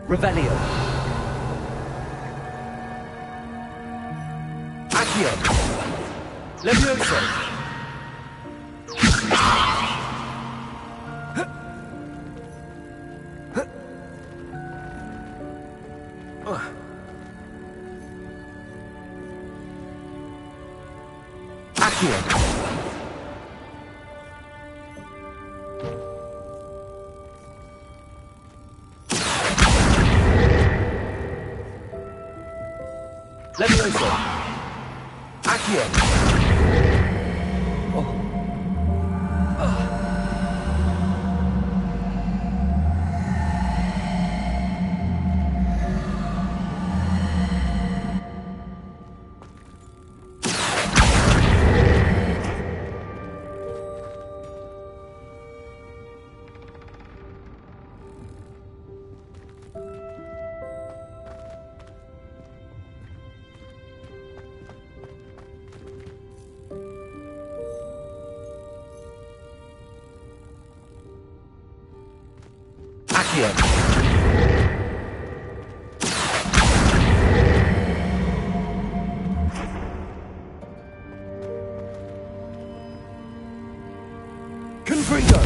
Revelio. Accio. Levioso. Accio. Levioso. Accio. Confringo.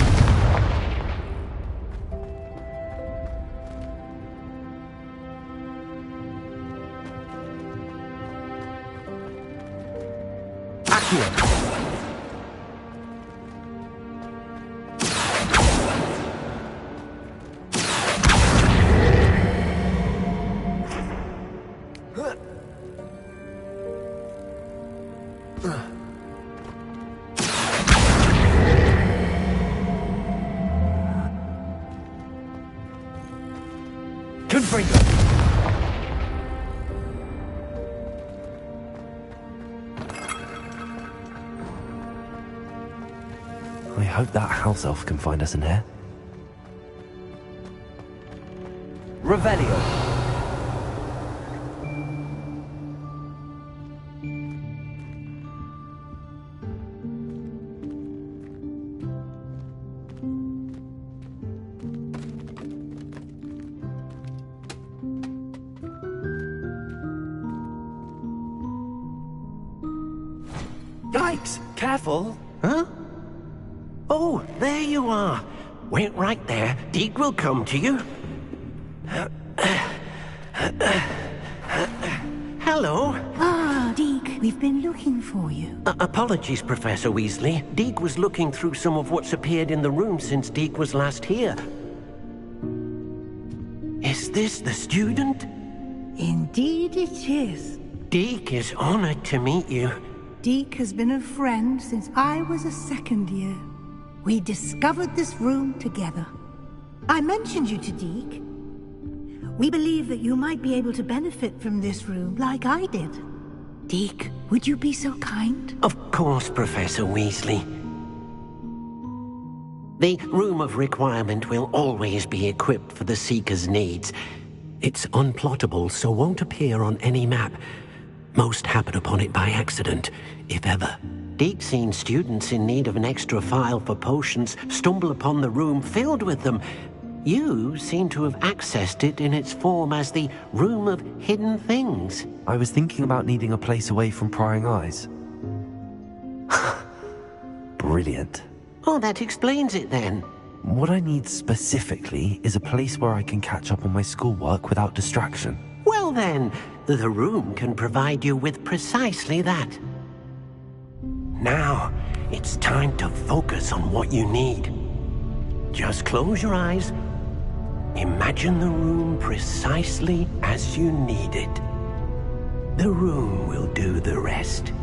Accio. Confringo. I hope that house elf can find us in here. Revelio. Yikes! Careful! Huh? Oh, there you are. Wait right there. Deke will come to you. Hello. Ah, Deke, we've been looking for you. Apologies, Professor Weasley. Deke was looking through some of what's appeared in the room since Deke was last here. Is this the student? Indeed it is. Deke is honored to meet you. Deke has been a friend since I was a second year. We discovered this room together. I mentioned you to Deke. We believe that you might be able to benefit from this room like I did. Deke, would you be so kind? Of course, Professor Weasley. The Room of Requirement will always be equipped for the Seeker's needs. It's unplottable, so won't appear on any map. Most happen upon it by accident, if ever. Deke's seen students in need of an extra file for potions stumble upon the room filled with them. You seem to have accessed it in its form as the Room of Hidden Things. I was thinking about needing a place away from prying eyes. Brilliant. Oh, that explains it then. What I need specifically is a place where I can catch up on my schoolwork without distraction. Well then, the room can provide you with precisely that. Now, it's time to focus on what you need. Just close your eyes. Imagine the room precisely as you need it. The room will do the rest.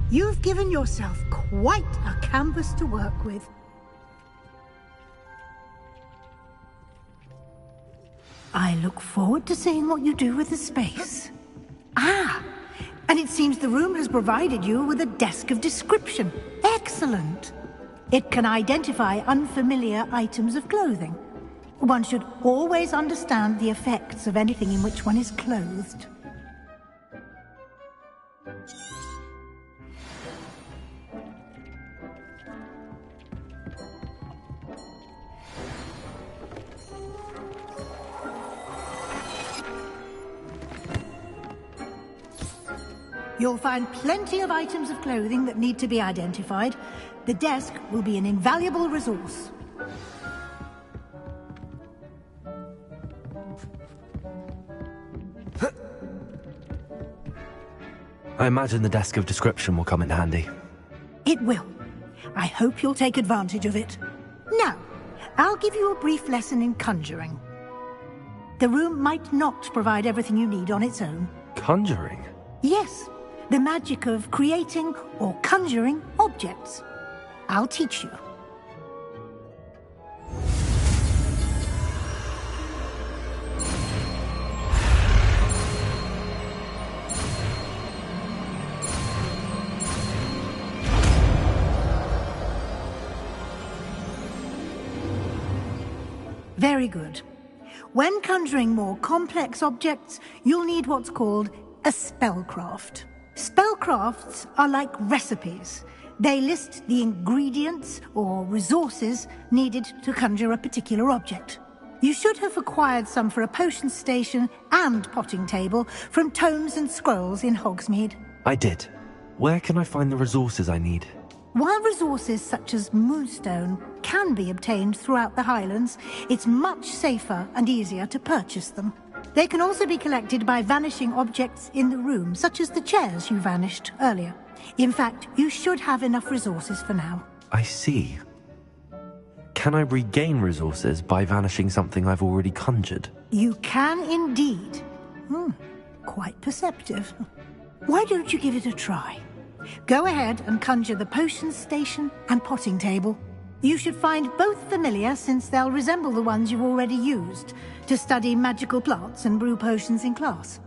You've given yourself quite a canvas to work with. I look forward to seeing what you do with the space. Ah, and it seems the room has provided you with a desk of description. Excellent. It can identify unfamiliar items of clothing. One should always understand the effects of anything in which one is clothed. You'll find plenty of items of clothing that need to be identified. The desk will be an invaluable resource. I imagine the desk of description will come in handy. It will. I hope you'll take advantage of it. Now, I'll give you a brief lesson in conjuring. The room might not provide everything you need on its own. Conjuring? Yes, the magic of creating or conjuring objects. I'll teach you. Very good. When conjuring more complex objects, you'll need what's called a spellcraft. Spellcrafts are like recipes. They list the ingredients or resources needed to conjure a particular object. You should have acquired some for a potion station and potting table from tomes and scrolls in Hogsmeade. I did. Where can I find the resources I need? While resources such as moonstone can be obtained throughout the Highlands, it's much safer and easier to purchase them. They can also be collected by vanishing objects in the room, such as the chairs you vanished earlier. In fact, you should have enough resources for now. I see. Can I regain resources by vanishing something I've already conjured? You can indeed. Quite perceptive. Why don't you give it a try? Go ahead and conjure the potion station and potting table. You should find both familiar, since they'll resemble the ones you've already used to study magical plants and brew potions in class.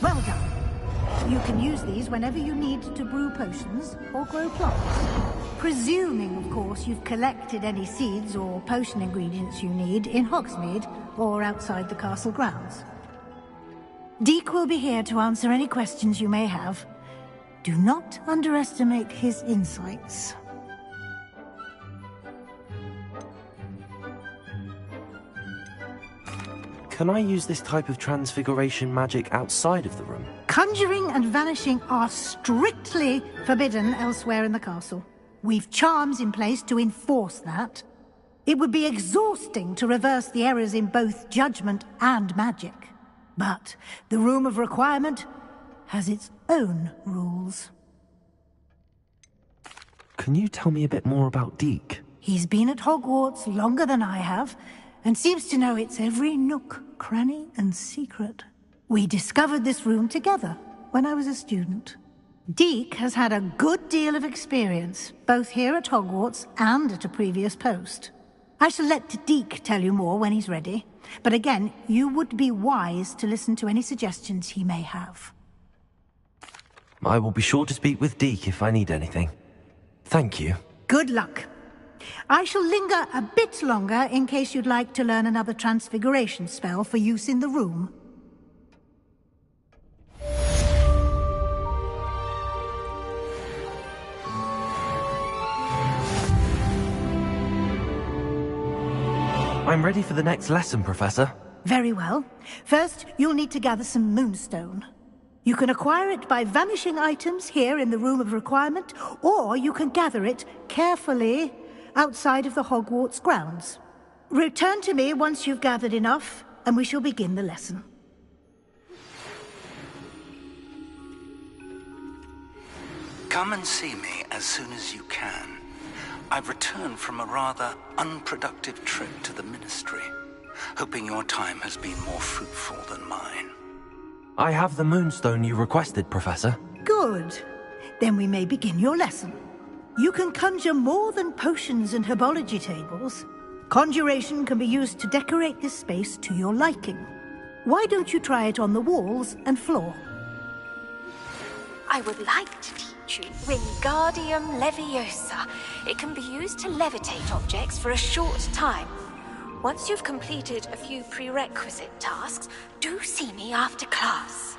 Well done. You can use these whenever you need to brew potions or grow plants. Presuming, of course, you've collected any seeds or potion ingredients you need in Hogsmeade or outside the castle grounds. Deek will be here to answer any questions you may have. Do not underestimate his insights. Can I use this type of transfiguration magic outside of the room? Conjuring and vanishing are strictly forbidden elsewhere in the castle. We've charms in place to enforce that. It would be exhausting to reverse the errors in both judgment and magic. But the Room of Requirement has its own rules. Can you tell me a bit more about Deek? He's been at Hogwarts longer than I have, and seems to know its every nook, cranny, and secret. We discovered this room together when I was a student. Deek has had a good deal of experience, both here at Hogwarts and at a previous post. I shall let Deek tell you more when he's ready, but again, you would be wise to listen to any suggestions he may have. I will be sure to speak with Deek if I need anything. Thank you. Good luck. I shall linger a bit longer in case you'd like to learn another transfiguration spell for use in the room. I'm ready for the next lesson, Professor. Very well. First, you'll need to gather some moonstone. You can acquire it by vanishing items here in the Room of Requirement, or you can gather it carefully outside of the Hogwarts grounds. Return to me once you've gathered enough, and we shall begin the lesson. Come and see me as soon as you can. I've returned from a rather unproductive trip to the Ministry, hoping your time has been more fruitful than mine. I have the moonstone you requested, Professor. Good. Then we may begin your lesson. You can conjure more than potions and herbology tables. Conjuration can be used to decorate this space to your liking. Why don't you try it on the walls and floor? I would like to teach you Wingardium Leviosa. It can be used to levitate objects for a short time. Once you've completed a few prerequisite tasks, do see me after class.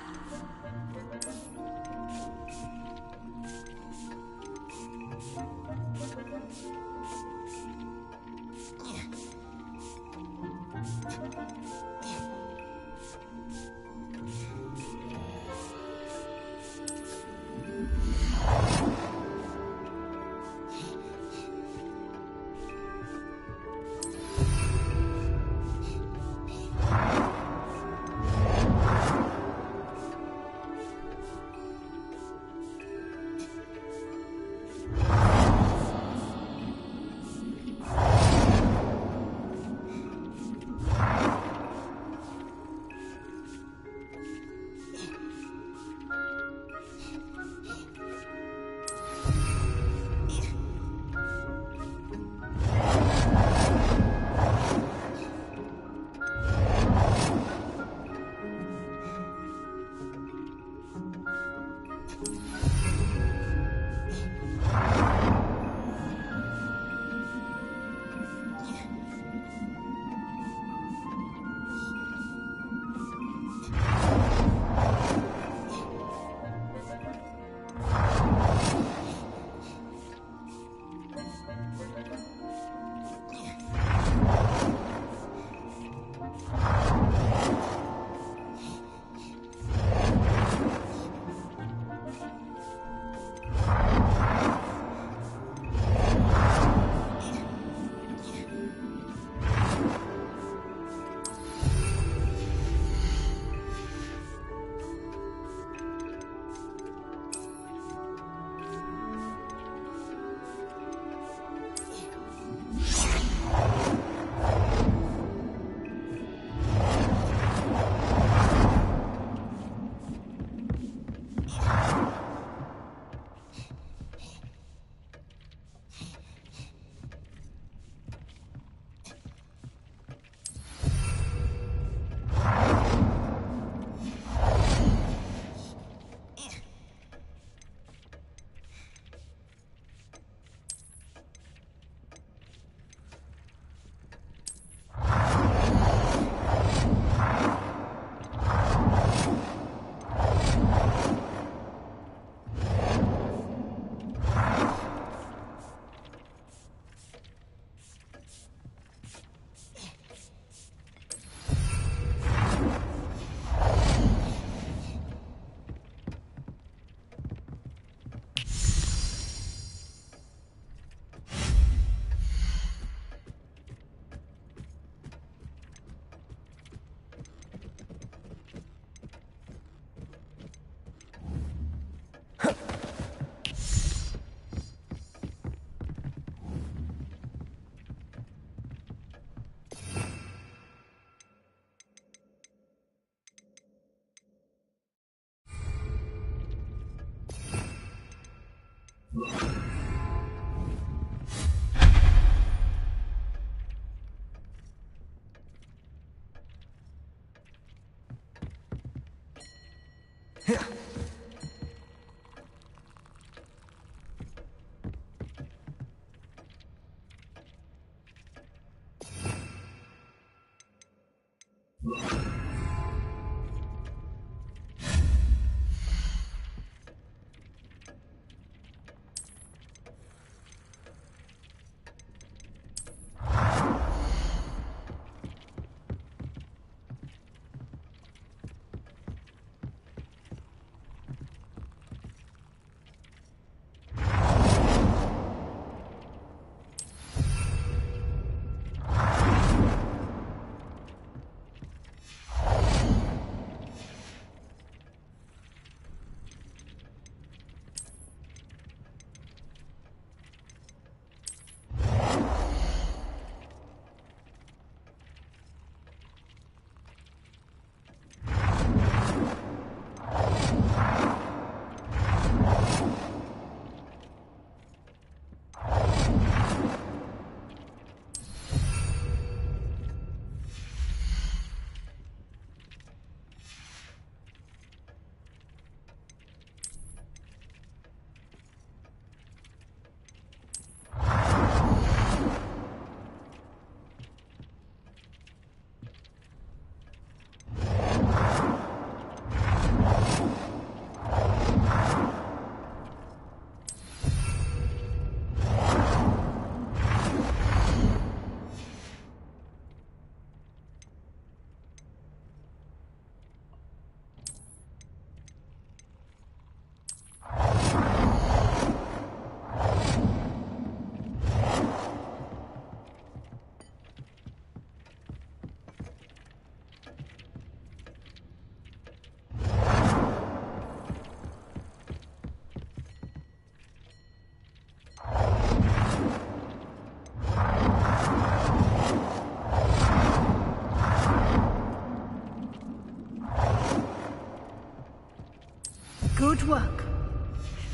Good work.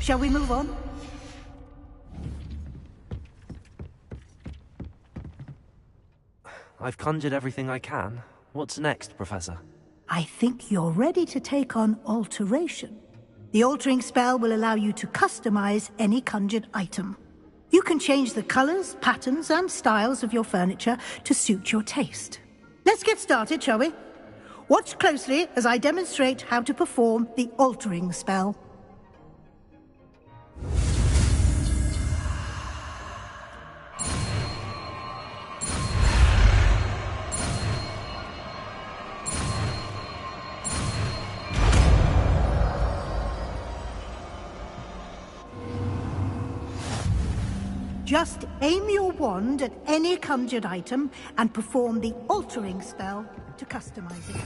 Shall we move on? I've conjured everything I can. What's next, Professor? I think you're ready to take on alteration. The altering spell will allow you to customize any conjured item. You can change the colors, patterns, and styles of your furniture to suit your taste. Let's get started, shall we? Watch closely as I demonstrate how to perform the altering spell. Just aim your wand at any conjured item and perform the altering spell to customize it.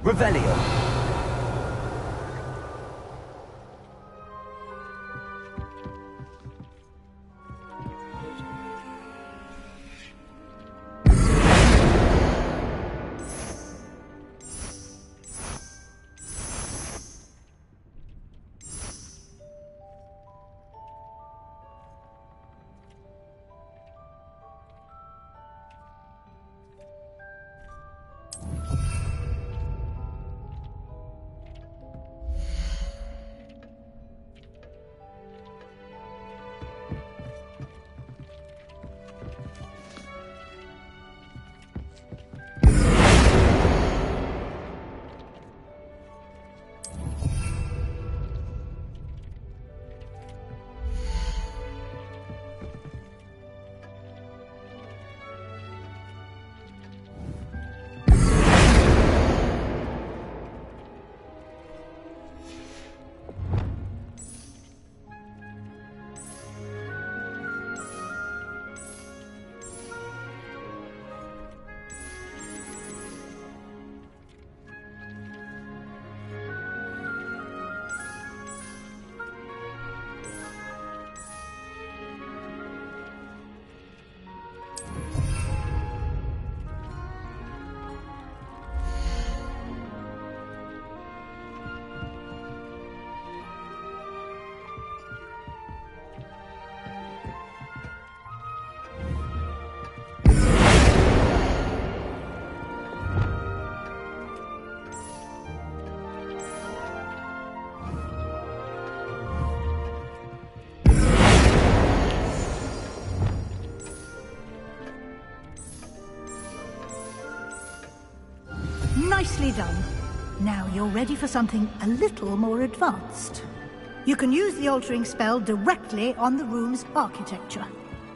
Revelio. Nicely done. Now you're ready for something a little more advanced. You can use the altering spell directly on the room's architecture.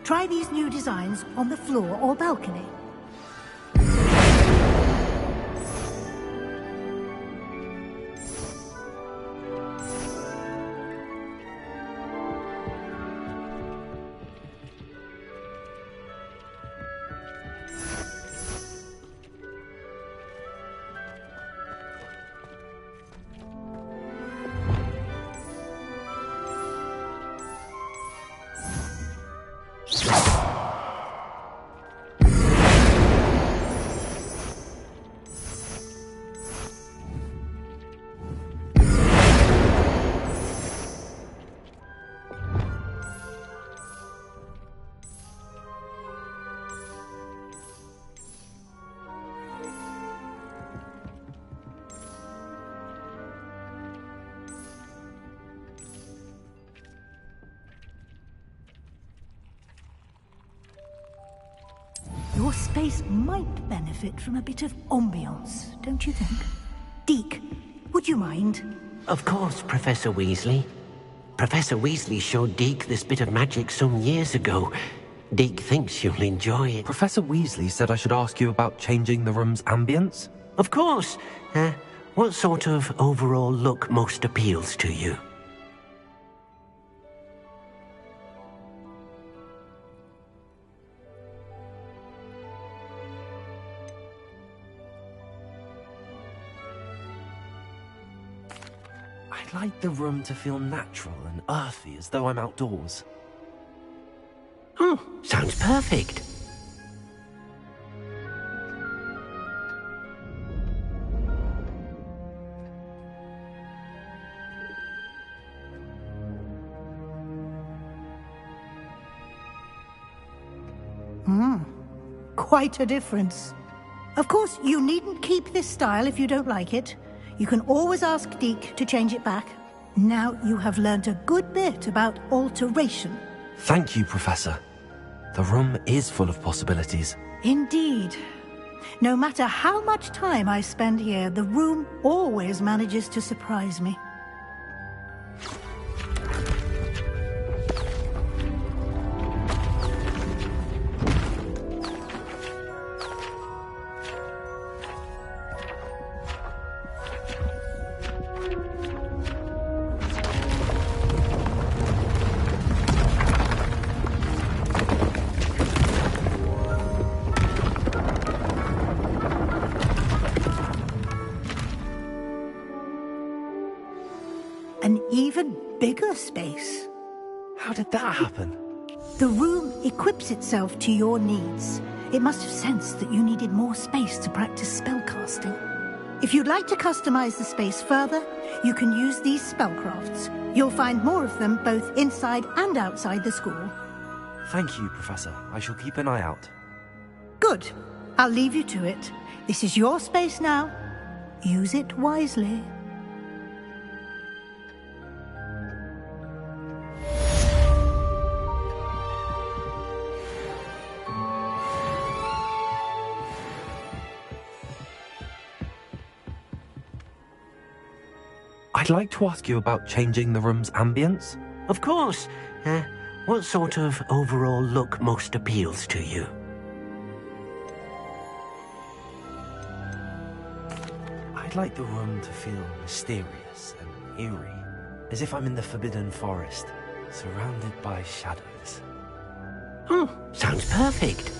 Try these new designs on the floor or balcony. Your space might benefit from a bit of ambiance, don't you think? Deke, would you mind? Of course, Professor Weasley. Professor Weasley showed Deke this bit of magic some years ago. Deke thinks you'll enjoy it. Professor Weasley said I should ask you about changing the room's ambience? Of course. What sort of overall look most appeals to you? I'd like the room to feel natural and earthy, as though I'm outdoors. Oh, sounds perfect. Quite a difference. Of course, you needn't keep this style if you don't like it. You can always ask Deke to change it back. Now you have learned a good bit about alteration. Thank you, Professor. The room is full of possibilities. Indeed. No matter how much time I spend here, the room always manages to surprise me. An even bigger space. How did that happen? The room equips itself to your needs. It must have sensed that you needed more space to practice spellcasting. If you'd like to customize the space further, you can use these spellcrafts. You'll find more of them both inside and outside the school. Thank you, Professor. I shall keep an eye out. Good. I'll leave you to it. This is your space now. Use it wisely. I'd like to ask you about changing the room's ambience. Of course. What sort of overall look most appeals to you? I'd like the room to feel mysterious and eerie, as if I'm in the Forbidden Forest, surrounded by shadows. Oh, sounds perfect.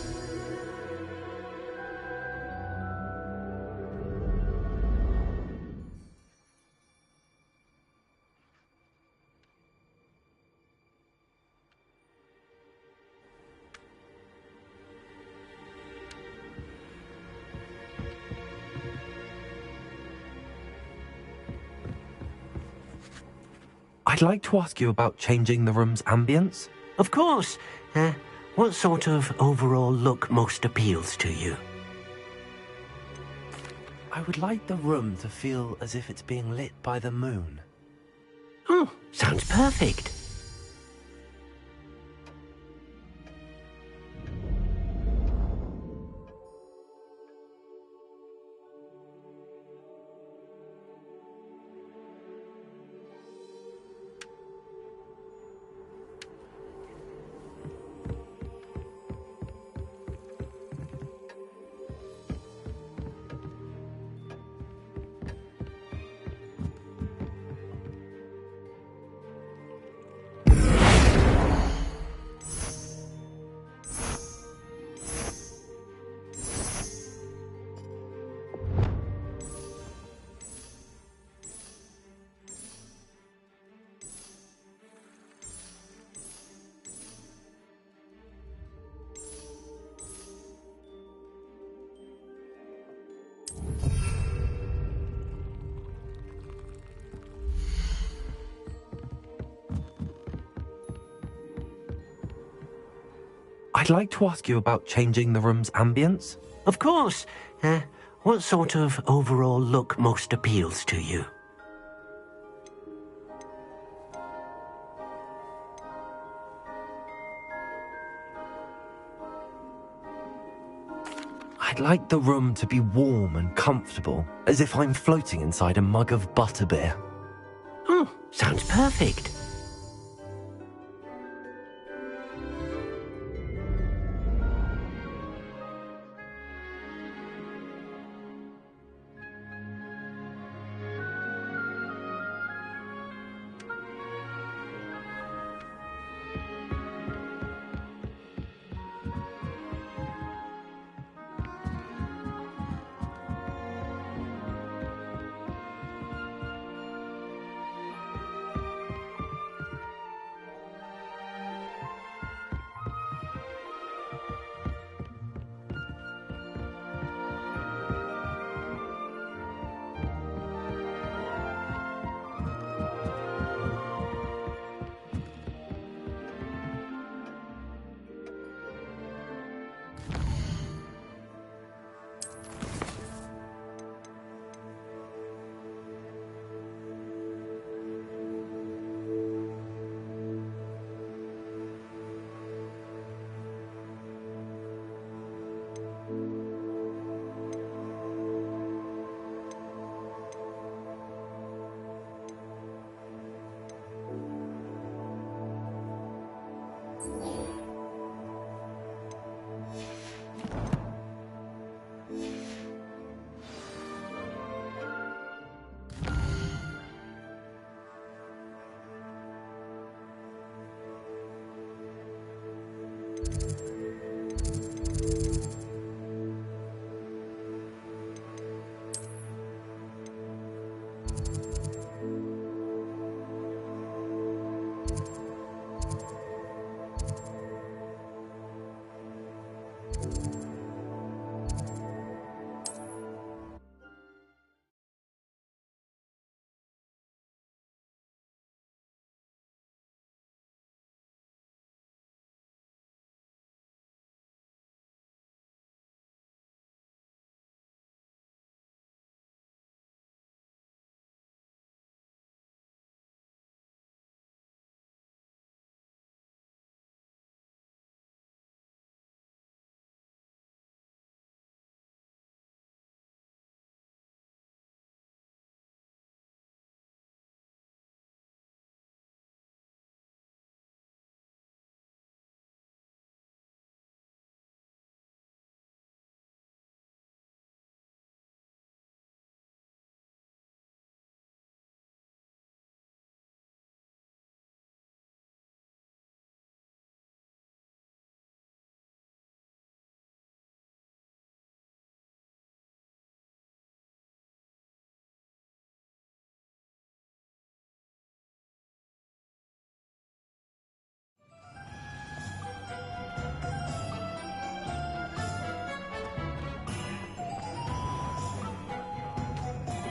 I'd like to ask you about changing the room's ambience. Of course. What sort of overall look most appeals to you? I would like the room to feel as if it's being lit by the moon. Oh, sounds perfect. I'd like to ask you about changing the room's ambience. Of course. What sort of overall look most appeals to you? I'd like the room to be warm and comfortable, as if I'm floating inside a mug of butterbeer. Oh, sounds perfect.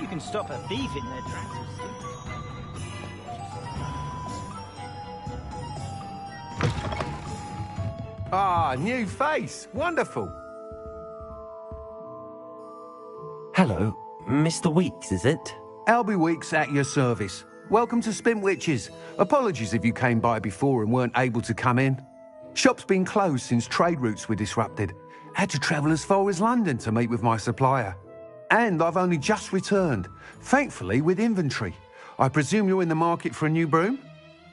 You can stop a thief in their tracks. Ah, new face. Wonderful. Hello, Mr. Weeks, is it? Albie Weeks at your service. Welcome to Spintwitches. Apologies if you came by before and weren't able to come in. Shop's been closed since trade routes were disrupted. Had to travel as far as London to meet with my supplier. And I've only just returned, thankfully with inventory. I presume you're in the market for a new broom?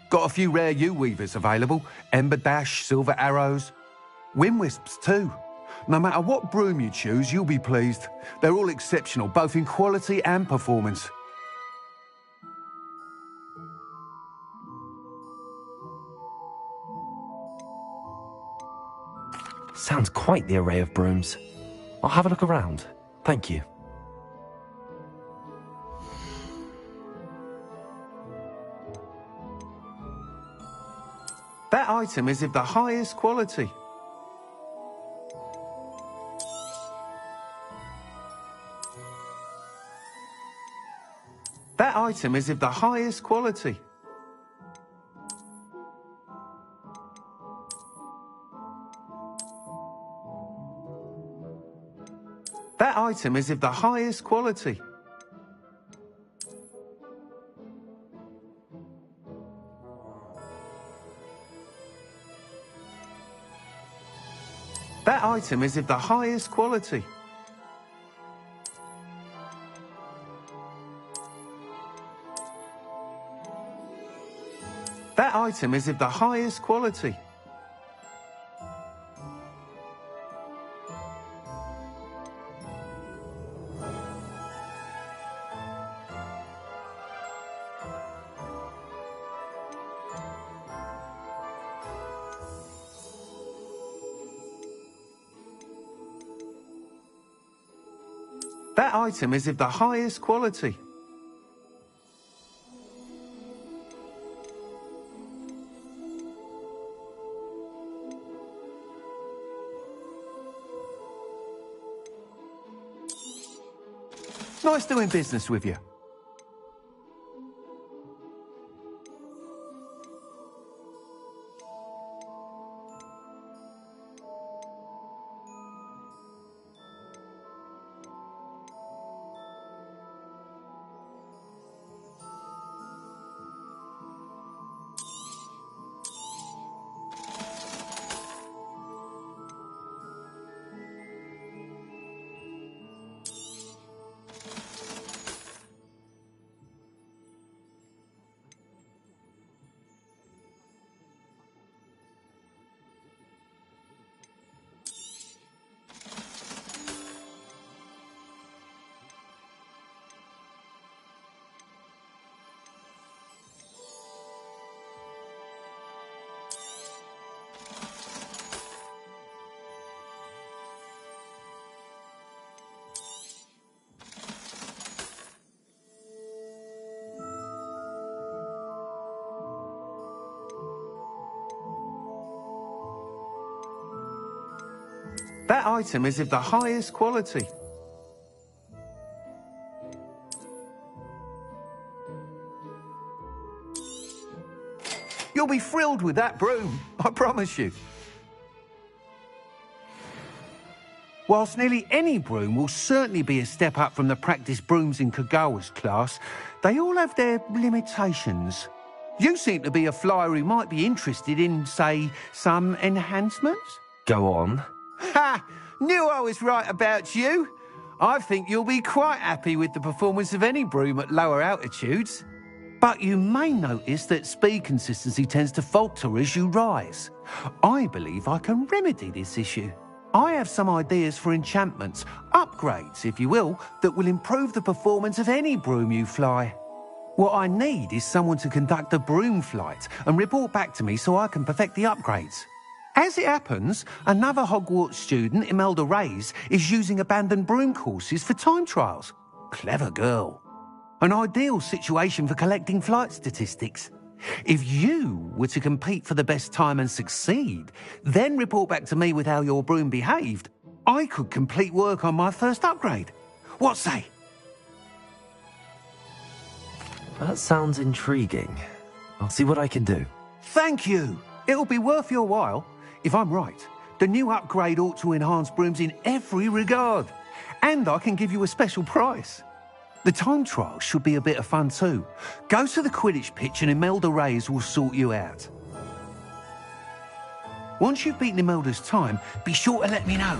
Got a few rare U-weavers available. Ember Dash, Silver Arrows. Wind-wisps too. No matter what broom you choose, you'll be pleased. They're all exceptional, both in quality and performance. Sounds quite the array of brooms. I'll have a look around. Thank you. That item is of the highest quality. That item is of the highest quality. item is of the highest quality. That item is of the highest quality. That item is of the highest quality. That item is of the highest quality. Nice doing business with you. That item is of the highest quality. You'll be thrilled with that broom, I promise you. Whilst nearly any broom will certainly be a step up from the practice brooms in Kagawa's class, they all have their limitations. You seem to be a flyer who might be interested in, say, some enhancements? Go on. Ha! Knew I was right about you. I think you'll be quite happy with the performance of any broom at lower altitudes. But you may notice that speed consistency tends to falter as you rise. I believe I can remedy this issue. I have some ideas for enchantments, upgrades, if you will, that will improve the performance of any broom you fly. What I need is someone to conduct a broom flight and report back to me so I can perfect the upgrades. As it happens, another Hogwarts student, Imelda Reyes, is using abandoned broom courses for time trials. Clever girl. An ideal situation for collecting flight statistics. If you were to compete for the best time and succeed, then report back to me with how your broom behaved, I could complete work on my first upgrade. What say? That sounds intriguing. I'll see what I can do. Thank you. It'll be worth your while. If I'm right, the new upgrade ought to enhance brooms in every regard. And I can give you a special price. The time trial should be a bit of fun too. Go to the Quidditch pitch and Imelda Reyes will sort you out. Once you've beaten Imelda's time, be sure to let me know.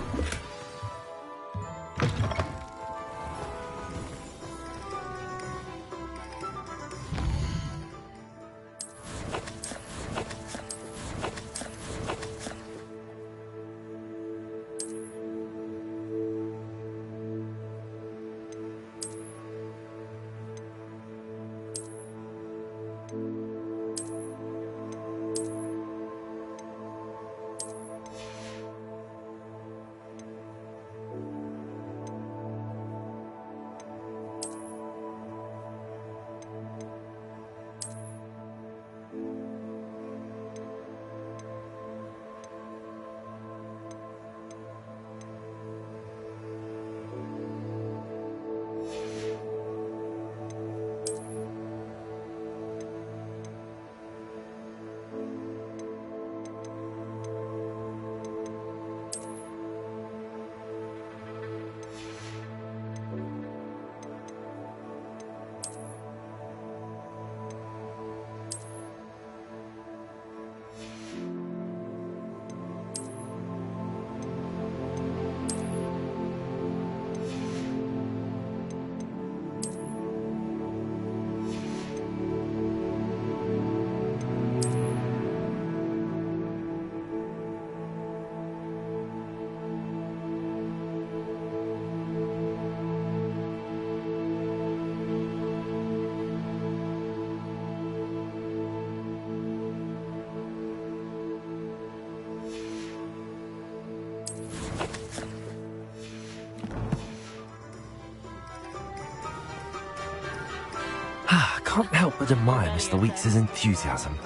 I can't help but admire Mr. Weeks' enthusiasm.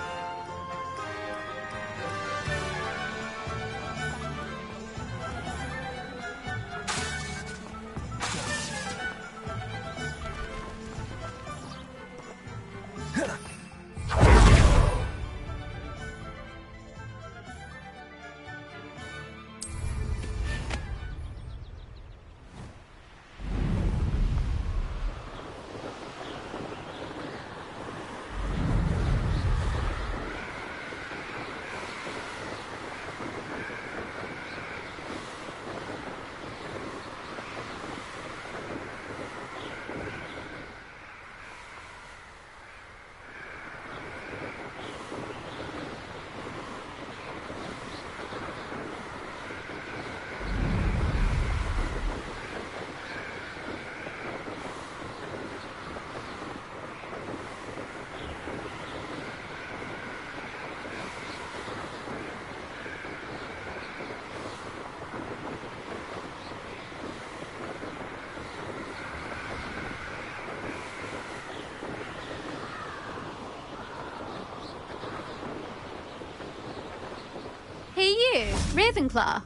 Hey you, Ravenclaw.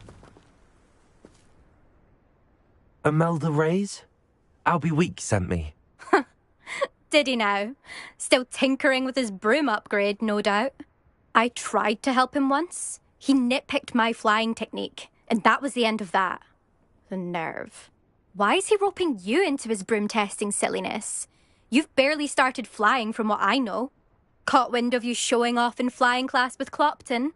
Imelda Reyes? Albie Week sent me. Did he now? Still tinkering with his broom upgrade, no doubt. I tried to help him once. He nitpicked my flying technique, and that was the end of that. The nerve. Why is he roping you into his broom testing silliness? You've barely started flying from what I know. Caught wind of you showing off in flying class with Clopton.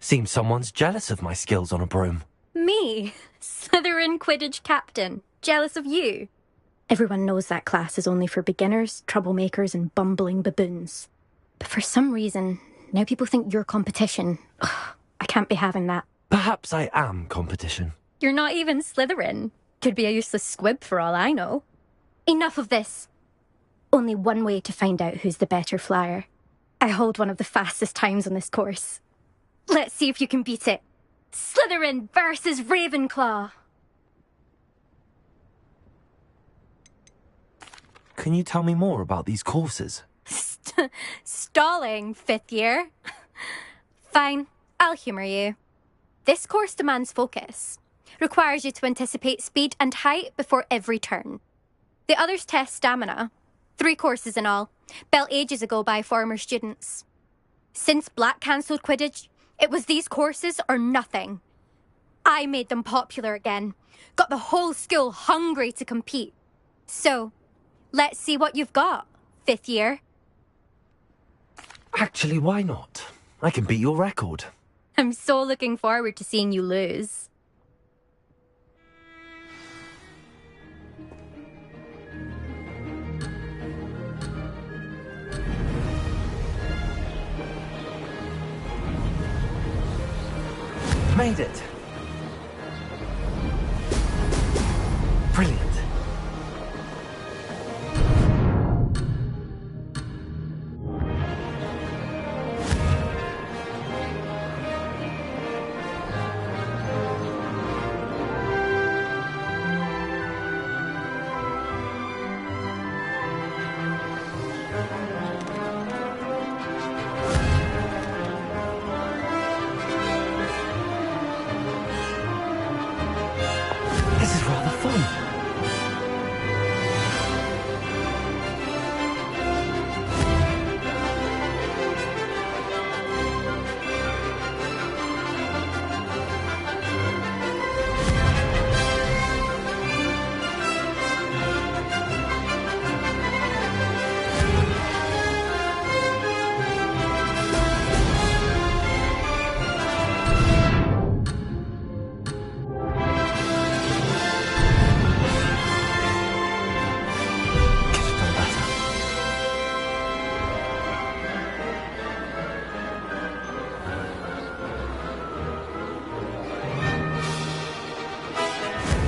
Seems someone's jealous of my skills on a broom. Me? Slytherin Quidditch captain. Jealous of you? Everyone knows that class is only for beginners, troublemakers, and bumbling baboons. But for some reason, now people think you're competition. Ugh, I can't be having that. Perhaps I am competition. You're not even Slytherin. Could be a useless squib for all I know. Enough of this. Only one way to find out who's the better flyer. I hold one of the fastest times on this course. Let's see if you can beat it. Slytherin versus Ravenclaw. Can you tell me more about these courses? Stalling, fifth year. Fine, I'll humour you. This course demands focus. Requires you to anticipate speed and height before every turn. The others test stamina. 3 courses in all, built ages ago by former students. Since Black cancelled Quidditch, it was these courses or nothing. I made them popular again. Got the whole school hungry to compete. So, let's see what you've got, fifth year. Actually, why not? I can beat your record. I'm so looking forward to seeing you lose. Made it. Brilliant. This is rather fun.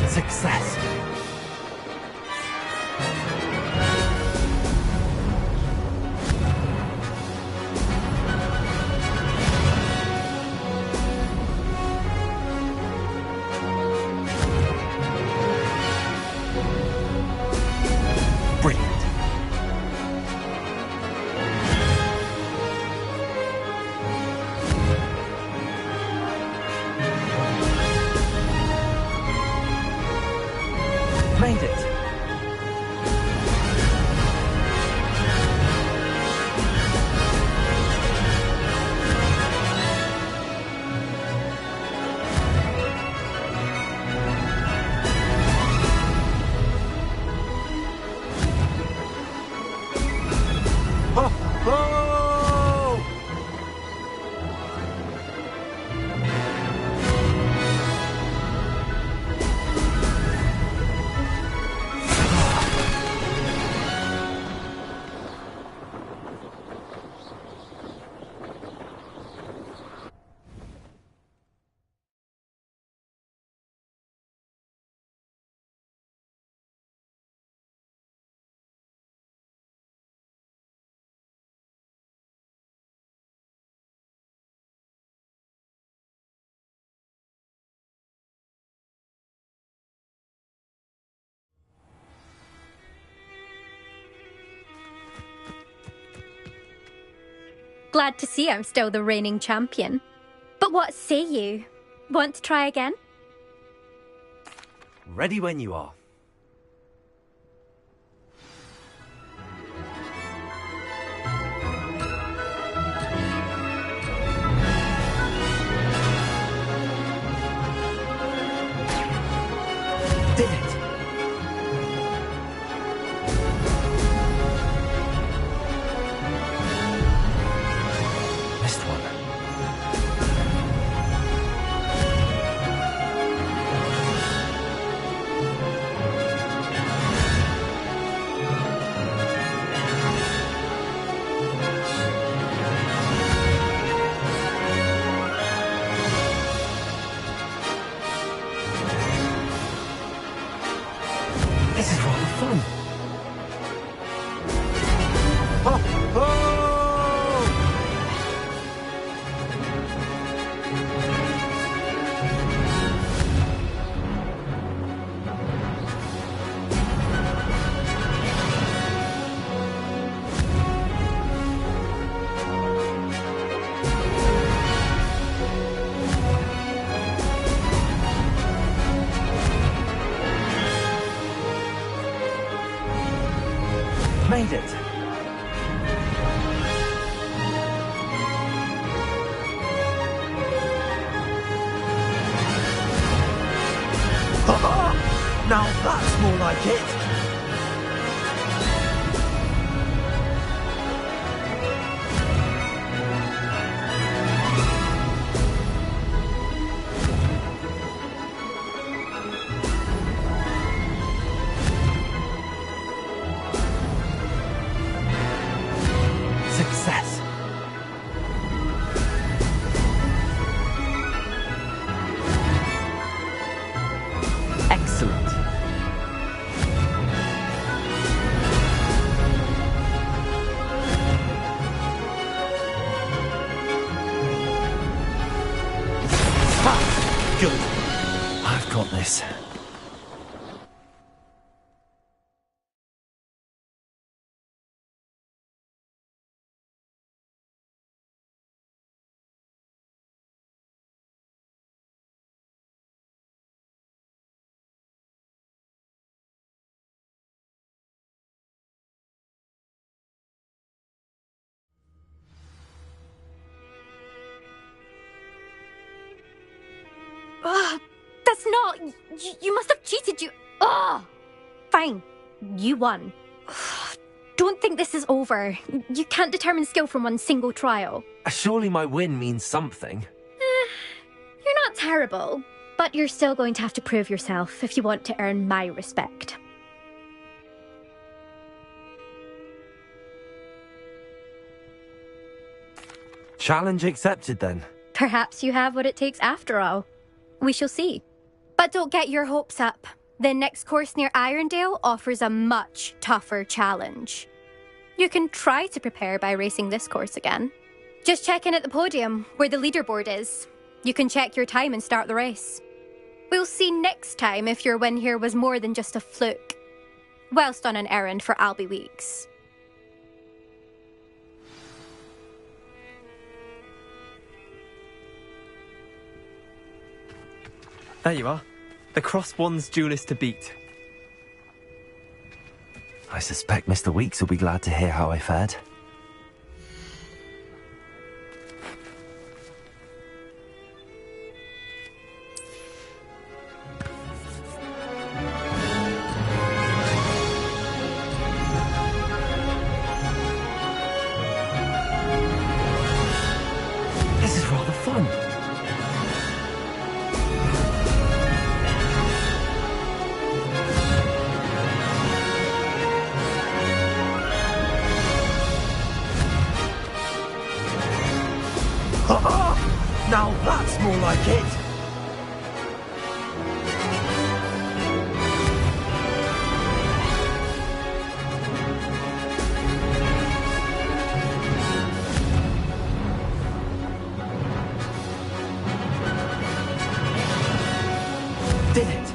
Success. Made it. Glad to see I'm still the reigning champion. But what say you? Want to try again? Ready when you are. Did it. Missed one. This is rather fun. Made it. Now that's more like it. Success. Excellent. Ah, good. I've got this. Ugh, that's not... You must have cheated, you... Ugh! Fine. You won. Ugh, don't think this is over. You can't determine skill from one single trial. Surely my win means something. You're not terrible, but you're still going to have to prove yourself if you want to earn my respect. Challenge accepted then. Perhaps you have what it takes after all. We shall see. But don't get your hopes up. The next course near Irondale offers a much tougher challenge. You can try to prepare by racing this course again. Just check in at the podium, where the leaderboard is. You can check your time and start the race. We'll see next time if your win here was more than just a fluke. Whilst on an errand for Albie Weeks. There you are. The Cross Wands duelist to beat. I suspect Mr. Weeks will be glad to hear how I fared. This is rather fun. Now that's more like it! Did it!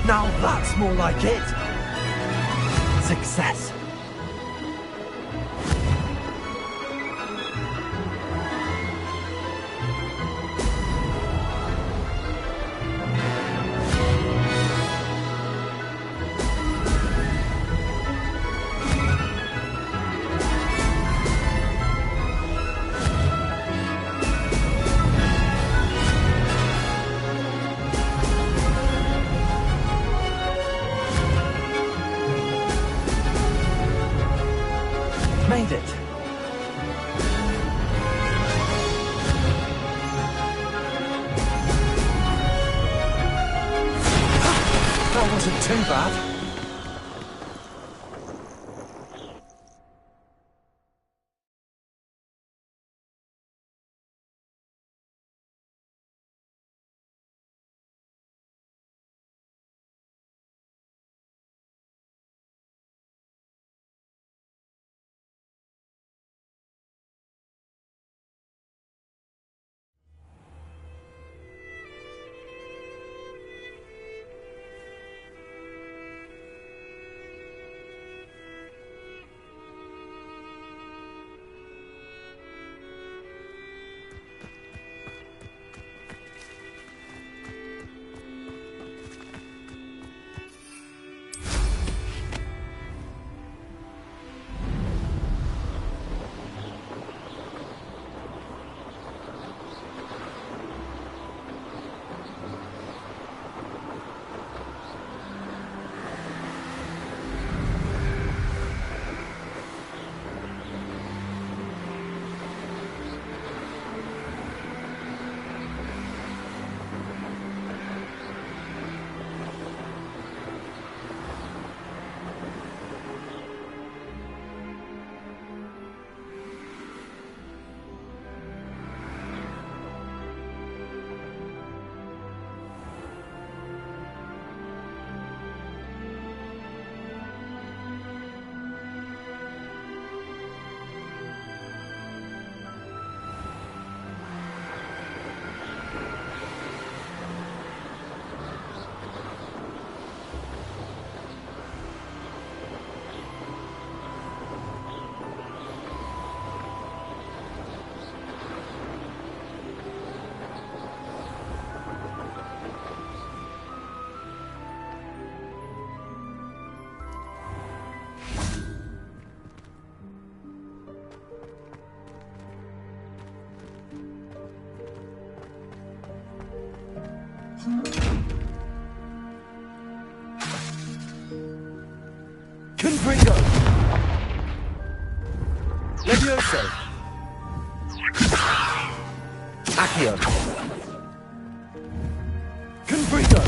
Now that's more like it! Success! Made it! That wasn't too bad. Confringo! Levioso! Accio! Confringo!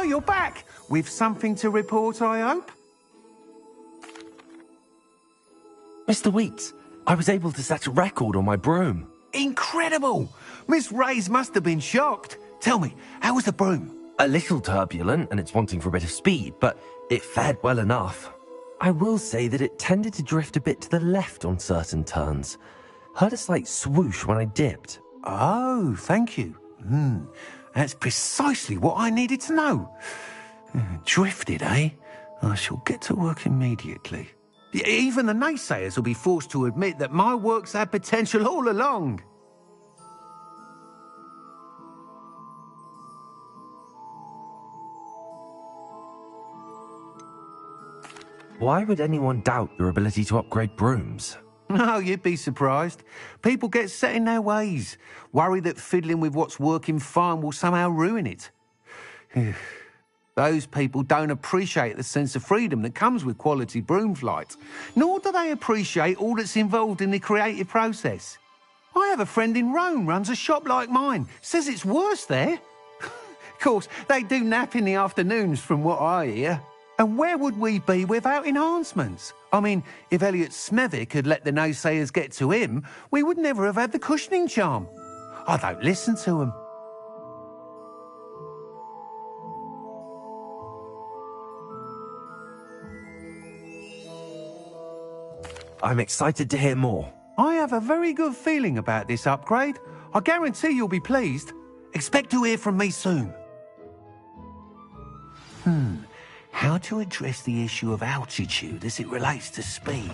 you're back. With something to report, I hope? Mr. Weeks, I was able to set a record on my broom. Incredible! Miss Reyes must have been shocked. Tell me, how was the broom? A little turbulent, and it's wanting for a bit of speed, but it fared well enough. I will say that it tended to drift a bit to the left on certain turns. Heard a slight swoosh when I dipped. Oh, thank you. That's precisely what I needed to know. Drifted, eh? I shall get to work immediately. Even the naysayers will be forced to admit that my work's had potential all along. Why would anyone doubt your ability to upgrade brooms? No, you'd be surprised. People get set in their ways, worry that fiddling with what's working fine will somehow ruin it. Those people don't appreciate the sense of freedom that comes with quality broom flight, nor do they appreciate all that's involved in the creative process. I have a friend in Rome runs a shop like mine, says it's worse there. Of course, they do nap in the afternoons from what I hear. And where would we be without enhancements? I mean, if Elliot Smethwick had let the naysayers get to him, we would never have had the cushioning charm. I don't listen to them. I'm excited to hear more. I have a very good feeling about this upgrade. I guarantee you'll be pleased. Expect to hear from me soon. How to address the issue of altitude as it relates to speed?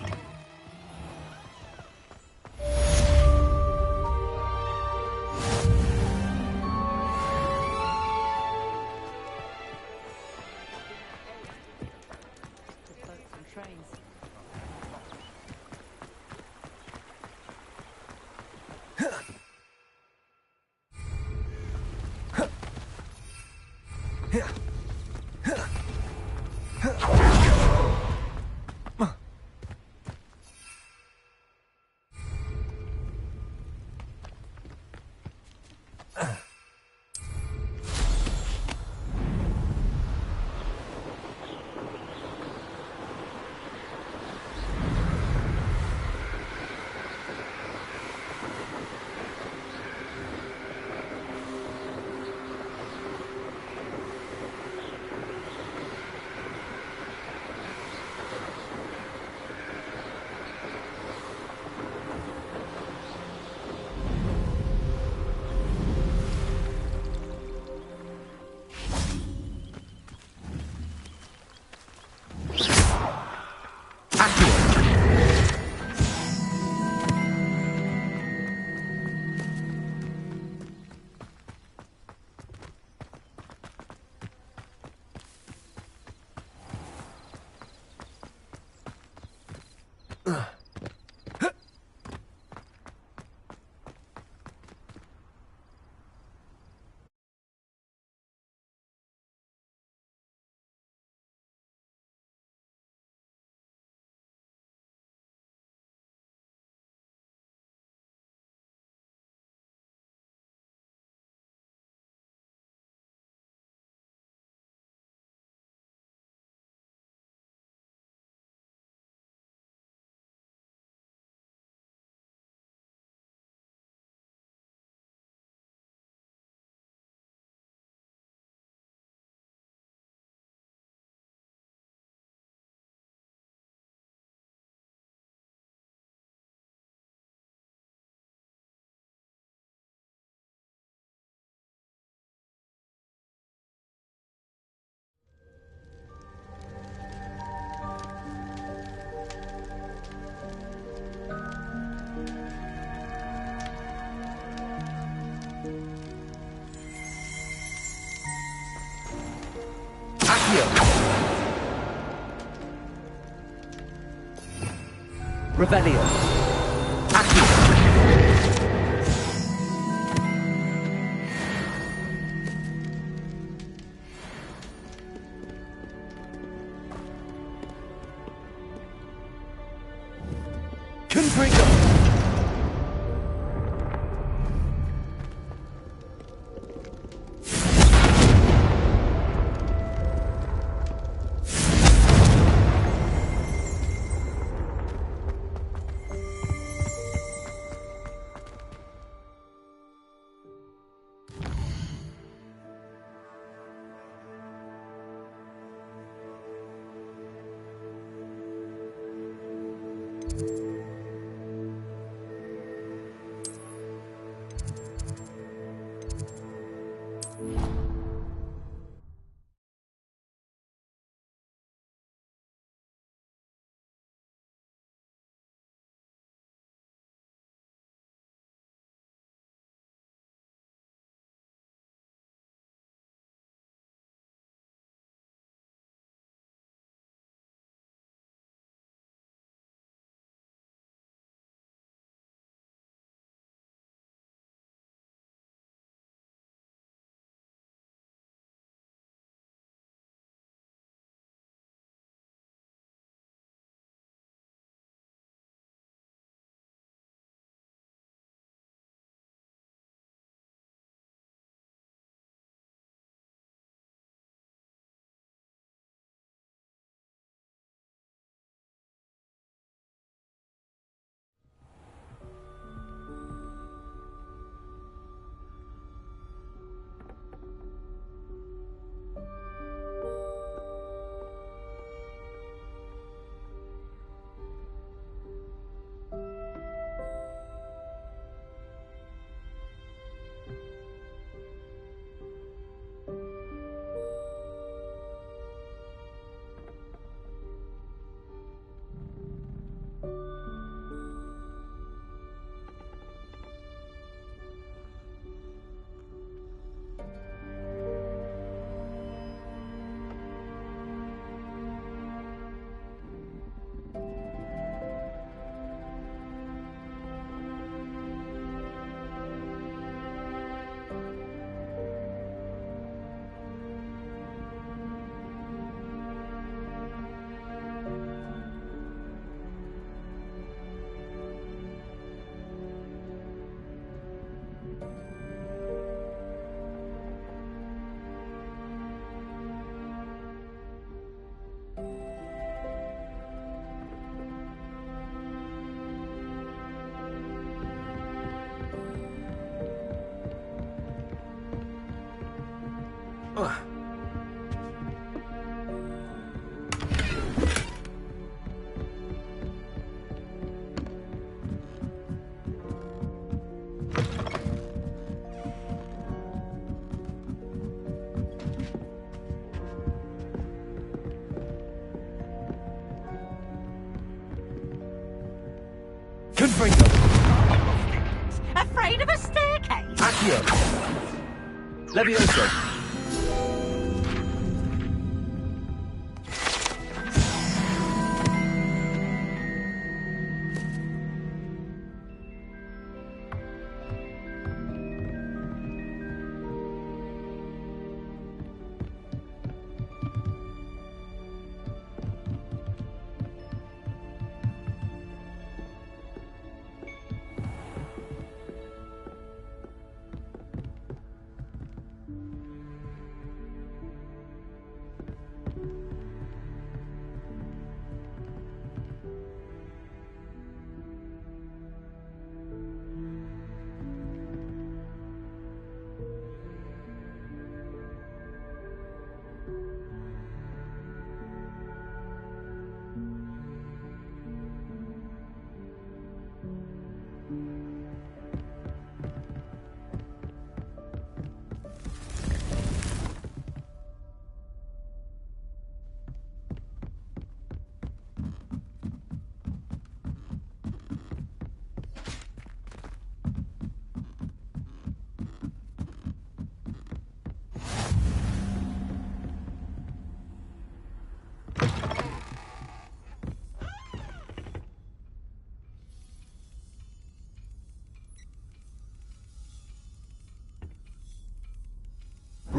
Revelio. Confringo. Confringo. Afraid of a staircase? Accio. Levioso.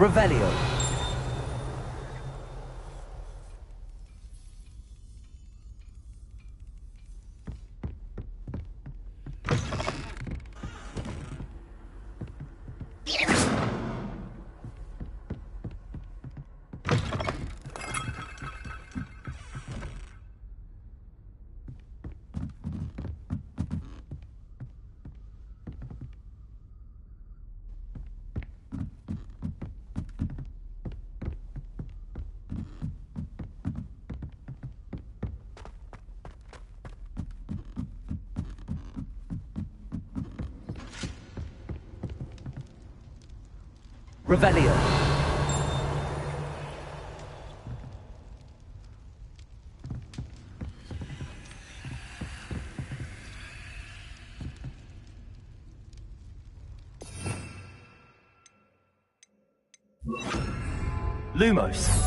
Revelio. Revelio. Lumos.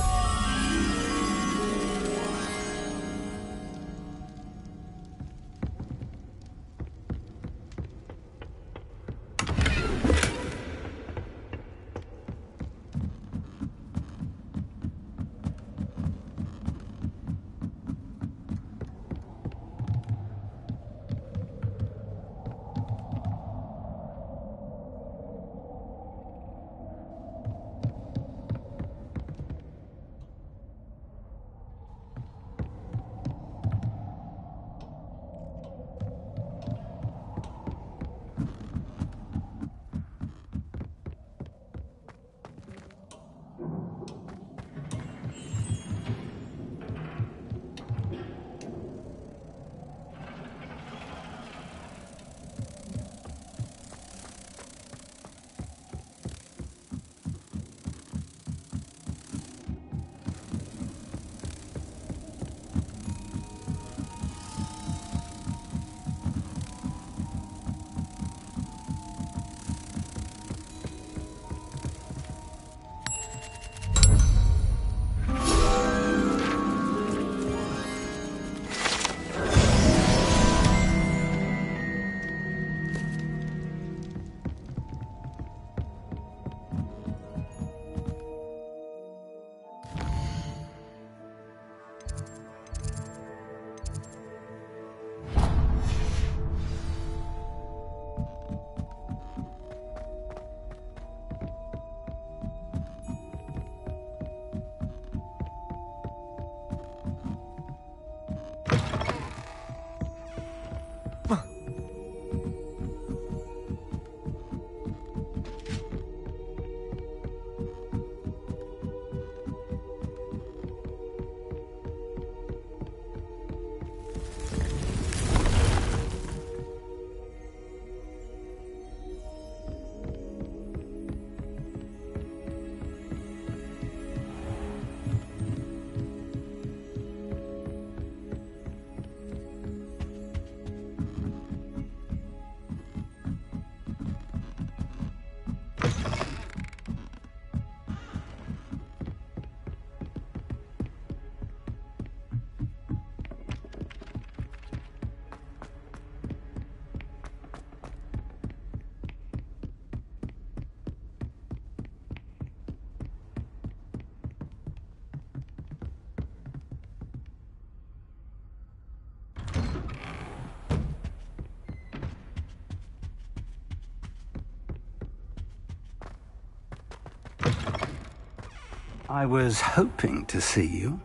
I was hoping to see you.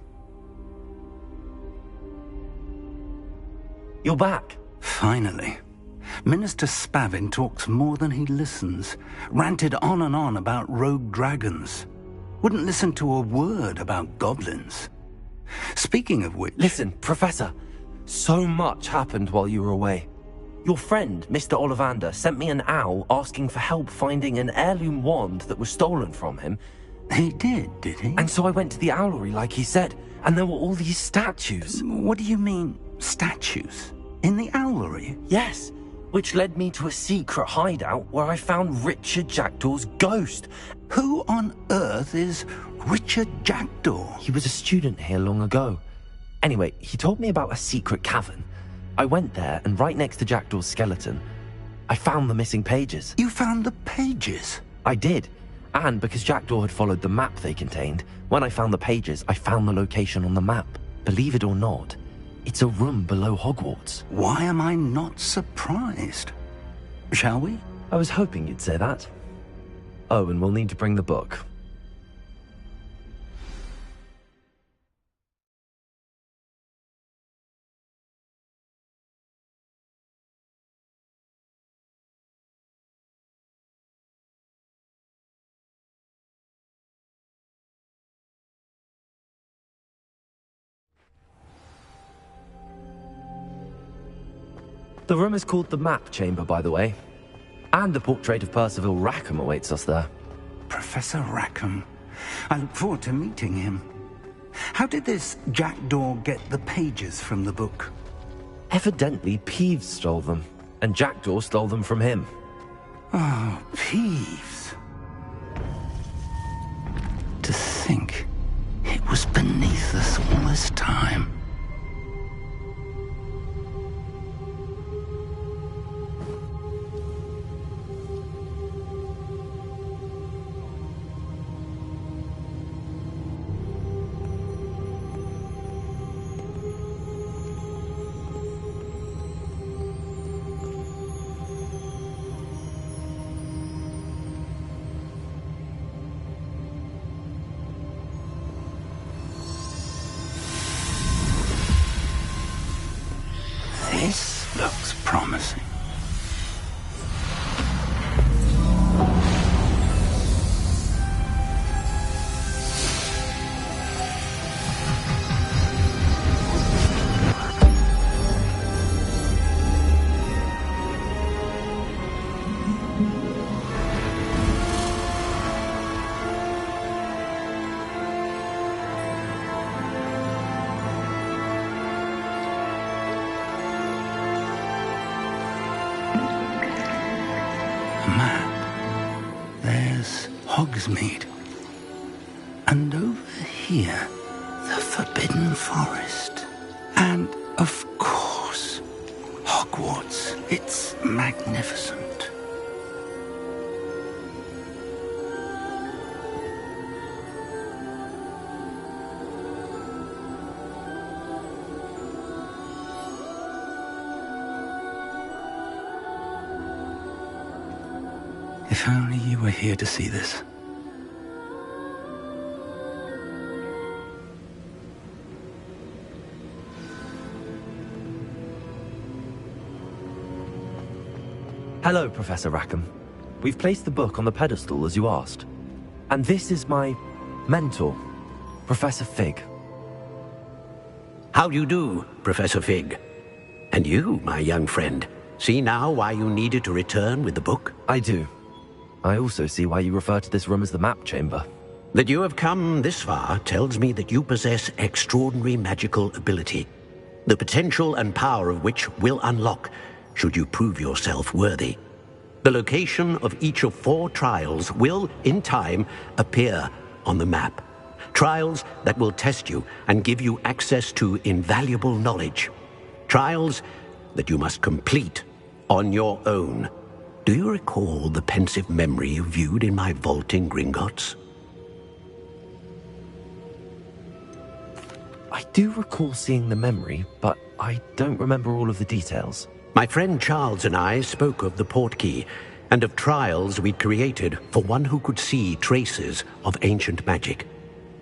You're back. Finally. Minister Spavin talks more than he listens. Ranted on and on about rogue dragons. Wouldn't listen to a word about goblins. Speaking of which... Listen, Professor. So much happened while you were away. Your friend, Mr. Ollivander, sent me an owl asking for help finding an heirloom wand that was stolen from him. He did he? And so I went to the owlery like he said, and there were all these statues. What do you mean, statues? In the owlery? Yes, which led me to a secret hideout where I found Richard Jackdaw's ghost. Who on earth is Richard Jackdaw? He was a student here long ago. Anyway, he told me about a secret cavern. I went there, and right next to Jackdaw's skeleton, I found the missing pages. You found the pages? I did. And because Jackdaw had followed the map they contained, when I found the pages, I found the location on the map. Believe it or not, it's a room below Hogwarts. Why am I not surprised? Shall we? I was hoping you'd say that. Oh, and we'll need to bring the book. The room is called the Map Chamber, by the way. And a portrait of Percival Rackham awaits us there. Professor Rackham. I look forward to meeting him. How did this jackdaw get the pages from the book? Evidently, Peeves stole them, and Jackdaw stole them from him. Oh, Peeves. To think it was beneath us all this time. This looks promising. Hogsmeade. And over here, the Forbidden Forest. And, of course, Hogwarts. It's magnificent. If only you were here to see this. Hello, Professor Rackham. We've placed the book on the pedestal as you asked. And this is my mentor, Professor Fig. How do you do, Professor Fig? And you, my young friend, see now why you needed to return with the book? I do. I also see why you refer to this room as the map chamber. That you have come this far tells me that you possess extraordinary magical ability, the potential and power of which will unlock should you prove yourself worthy. The location of each of 4 trials will, in time, appear on the map. Trials that will test you and give you access to invaluable knowledge. Trials that you must complete on your own. Do you recall the pensive memory you viewed in my vault in Gringotts? I do recall seeing the memory, but I don't remember all of the details. My friend Charles and I spoke of the portkey and of trials we'd created for one who could see traces of ancient magic.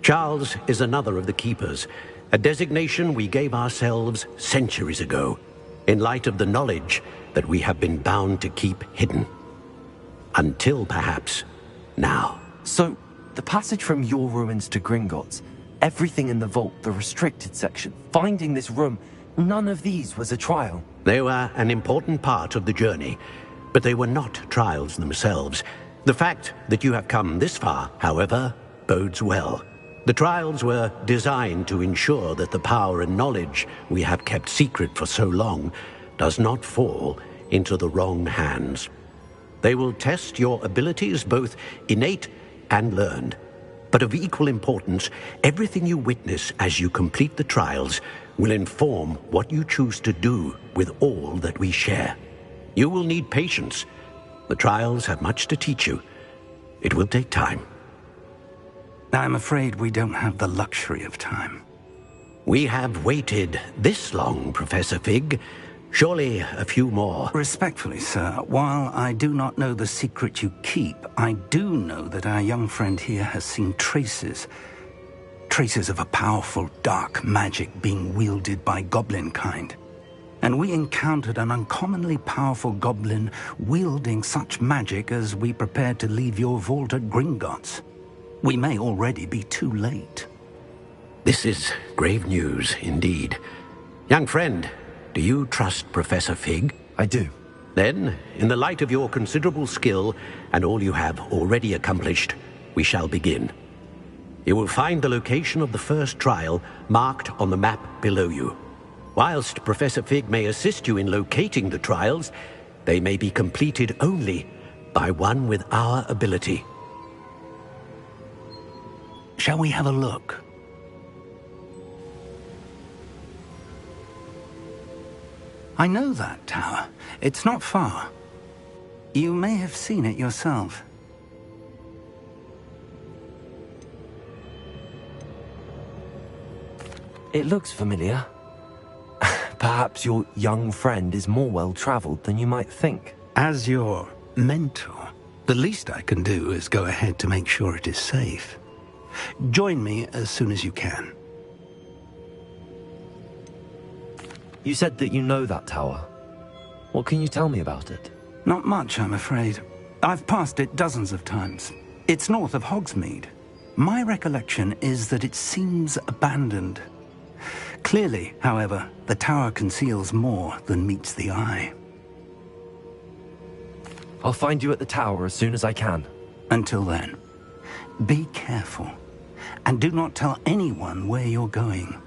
Charles is another of the keepers, a designation we gave ourselves centuries ago, in light of the knowledge that we have been bound to keep hidden. Until perhaps now. So, the passage from your ruins to Gringotts, everything in the vault, the restricted section, finding this room, none of these was a trial. They were an important part of the journey, but they were not trials themselves. The fact that you have come this far, however, bodes well. The trials were designed to ensure that the power and knowledge we have kept secret for so long does not fall into the wrong hands. They will test your abilities, both innate and learned. But of equal importance, everything you witness as you complete the trials will inform what you choose to do with all that we share. You will need patience. The trials have much to teach you. It will take time. I'm afraid we don't have the luxury of time. We have waited this long, Professor Fig. Surely a few more. Respectfully, sir, while I do not know the secret you keep, I do know that our young friend here has seen traces of a powerful dark magic being wielded by goblin kind. And we encountered an uncommonly powerful goblin wielding such magic as we prepared to leave your vault at Gringotts. We may already be too late. This is grave news indeed. Young friend, do you trust Professor Fig? I do. Then, in the light of your considerable skill and all you have already accomplished, We shall begin. You will find the location of the first trial marked on the map below you. Whilst Professor Fig may assist you in locating the trials, they may be completed only by one with our ability. Shall we have a look? I know that tower. It's not far. You may have seen it yourself. It looks familiar. Perhaps your young friend is more well-traveled than you might think. As your mentor, the least I can do is go ahead to make sure it is safe. Join me as soon as you can. You said that you know that tower. What can you tell me about it? Not much, I'm afraid. I've passed it dozens of times. It's north of Hogsmeade. My recollection is that it seems abandoned. Clearly, however, the tower conceals more than meets the eye. I'll find you at the tower as soon as I can. Until then, be careful, and do not tell anyone where you're going.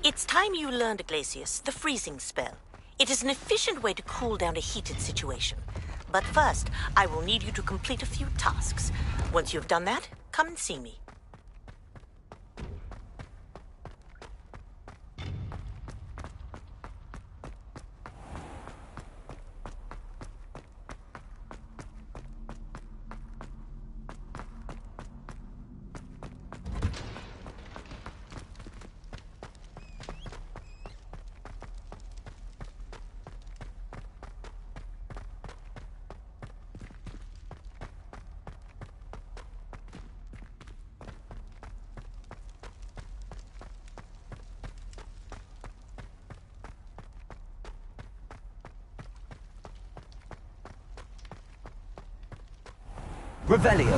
It's time you learned, Glacius, the freezing spell. It is an efficient way to cool down a heated situation. But first, I will need you to complete a few tasks. Once you've done that, come and see me. Revelio.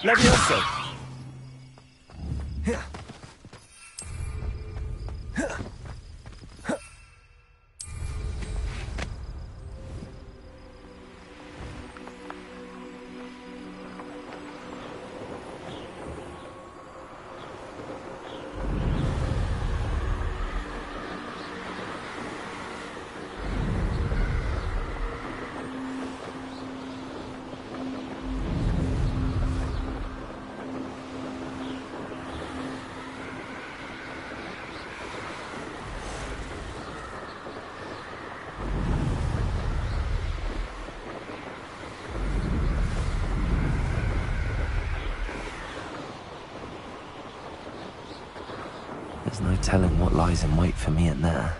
Levioso. There's no telling what lies in wait for me in there.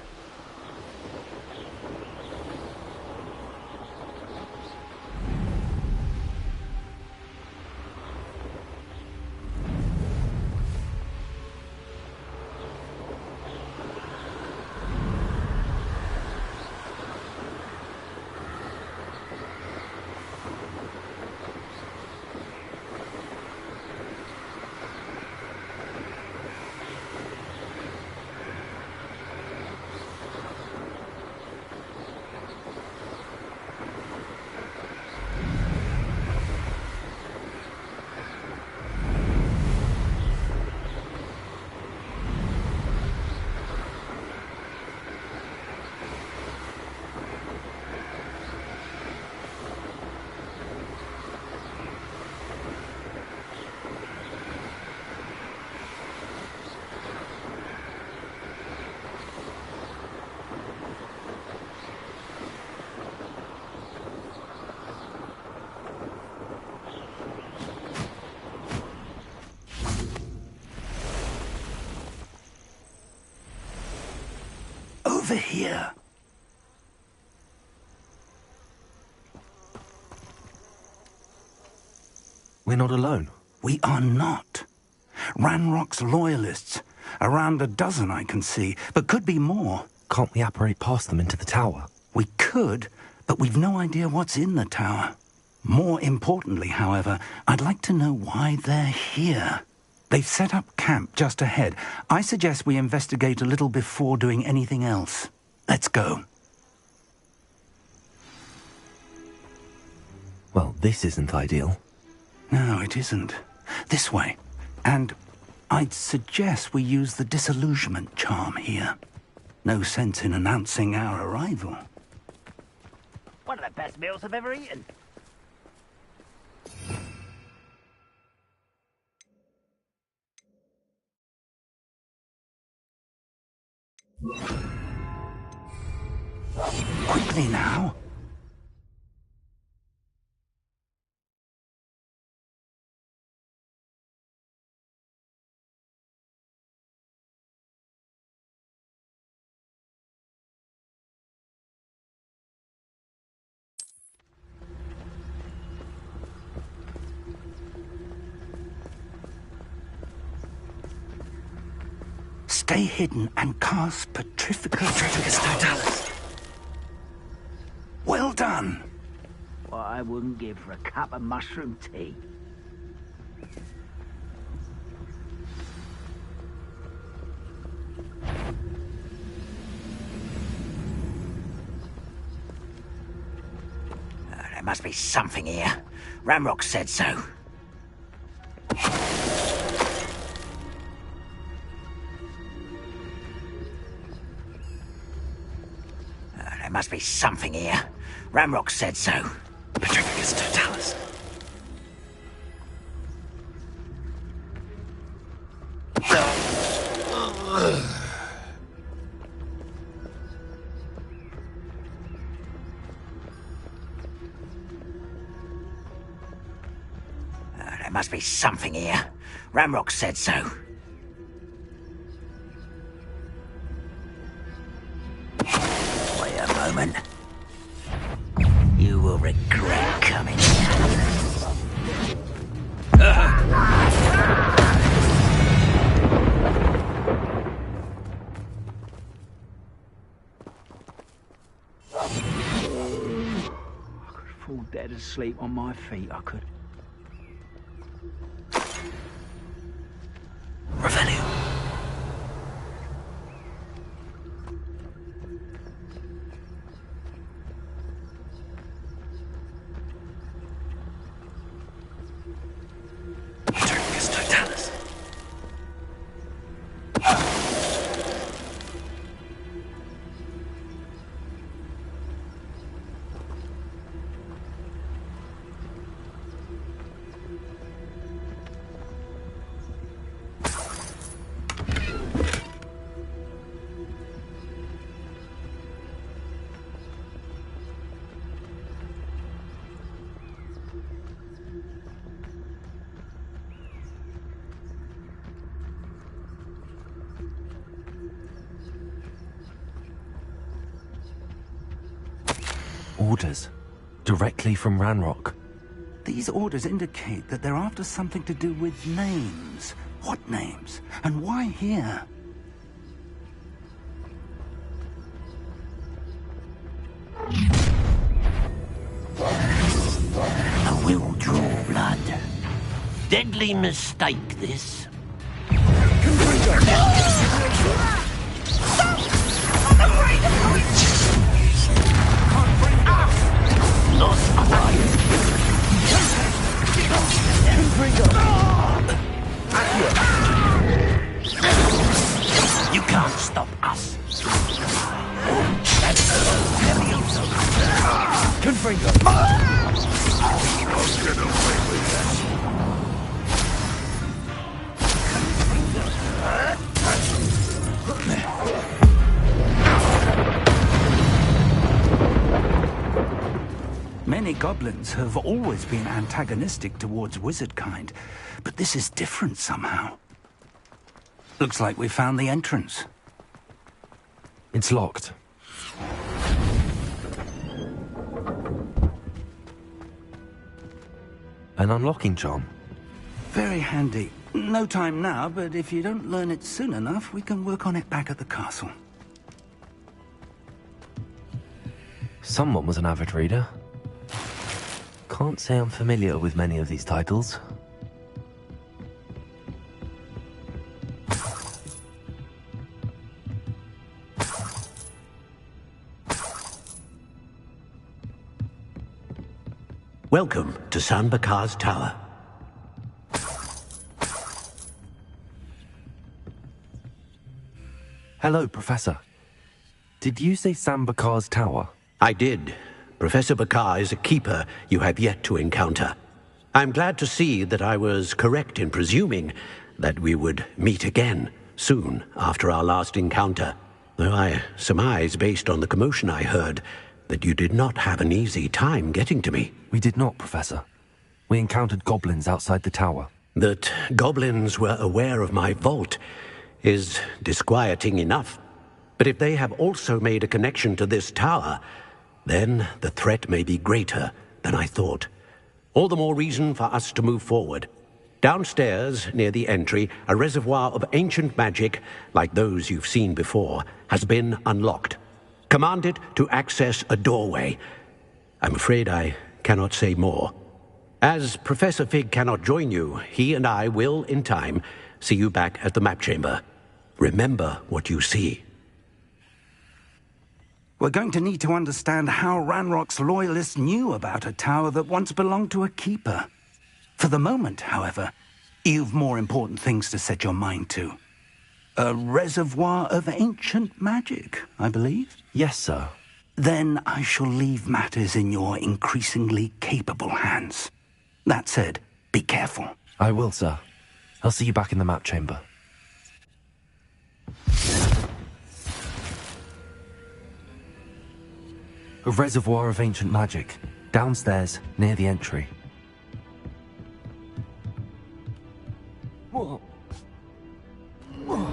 Over here. We're not alone. We are not. Ranrock's loyalists. Around a dozen I can see, but could be more. Can't we apparate past them into the tower? We could, but we've no idea what's in the tower. More importantly, however, I'd like to know why they're here. They've set up camp just ahead. I suggest we investigate a little before doing anything else. Let's go. Well, this isn't ideal. No, it isn't. This way. And I'd suggest we use the disillusionment charm here. No sense in announcing our arrival. One of the best meals I've ever eaten. Quickly now. Stay hidden and cast Petrificus Totalis. Well done. What I wouldn't give for a cup of mushroom tea. There must be something here. Ramrock said so. There must be something here. Ramrock said so. Petrificus Totalis. There must be something here. Ramrock said so. Wait a moment. You will regret coming. I could fall dead asleep on my feet, I could. Revelio. Petrificus Totalis. Orders. Directly from Ranrock. These orders indicate that they're after something to do with names. What names? And why here? I will draw blood. Deadly mistake, this. Lost quiet. You can't stop us. That's Leviosa. Confringo. I'll get away with that. Many goblins have always been antagonistic towards wizard kind, but this is different somehow. Looks like we found the entrance. It's locked. An unlocking charm. Very handy. No time now, but if you don't learn it soon enough, we can work on it back at the castle. Someone was an avid reader. Can't say I'm familiar with many of these titles. Welcome to San Bakar's Tower. Hello, Professor. Did you say San Bakar's Tower? I did. Professor Bakar is a keeper you have yet to encounter. I'm glad to see that I was correct in presuming that we would meet again soon after our last encounter, though I surmise, based on the commotion I heard, that you did not have an easy time getting to me. We did not, Professor. We encountered goblins outside the tower. That goblins were aware of my vault is disquieting enough. But if they have also made a connection to this tower, then the threat may be greater than I thought. All the more reason for us to move forward. Downstairs, near the entry, a reservoir of ancient magic, like those you've seen before, has been unlocked. Command it to access a doorway. I'm afraid I cannot say more. As Professor Fig cannot join you, he and I will, in time, see you back at the map chamber. Remember what you see. We're going to need to understand how Ranrock's loyalists knew about a tower that once belonged to a keeper. For the moment, however, you've more important things to set your mind to. A reservoir of ancient magic, I believe? Yes, sir. Then I shall leave matters in your increasingly capable hands. That said, be careful. I will, sir. I'll see you back in the map chamber. A reservoir of ancient magic, downstairs, near the entry. Whoa. Whoa.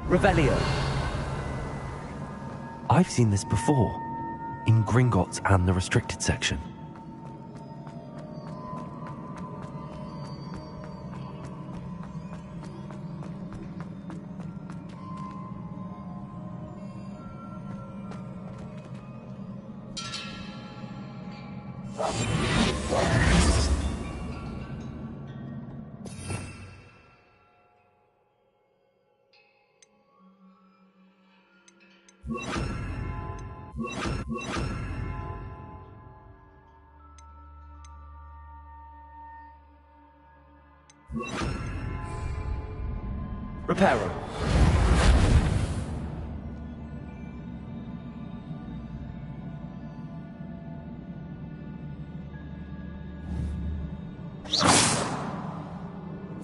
Revelio. I've seen this before, in Gringotts and the restricted section. Reparo.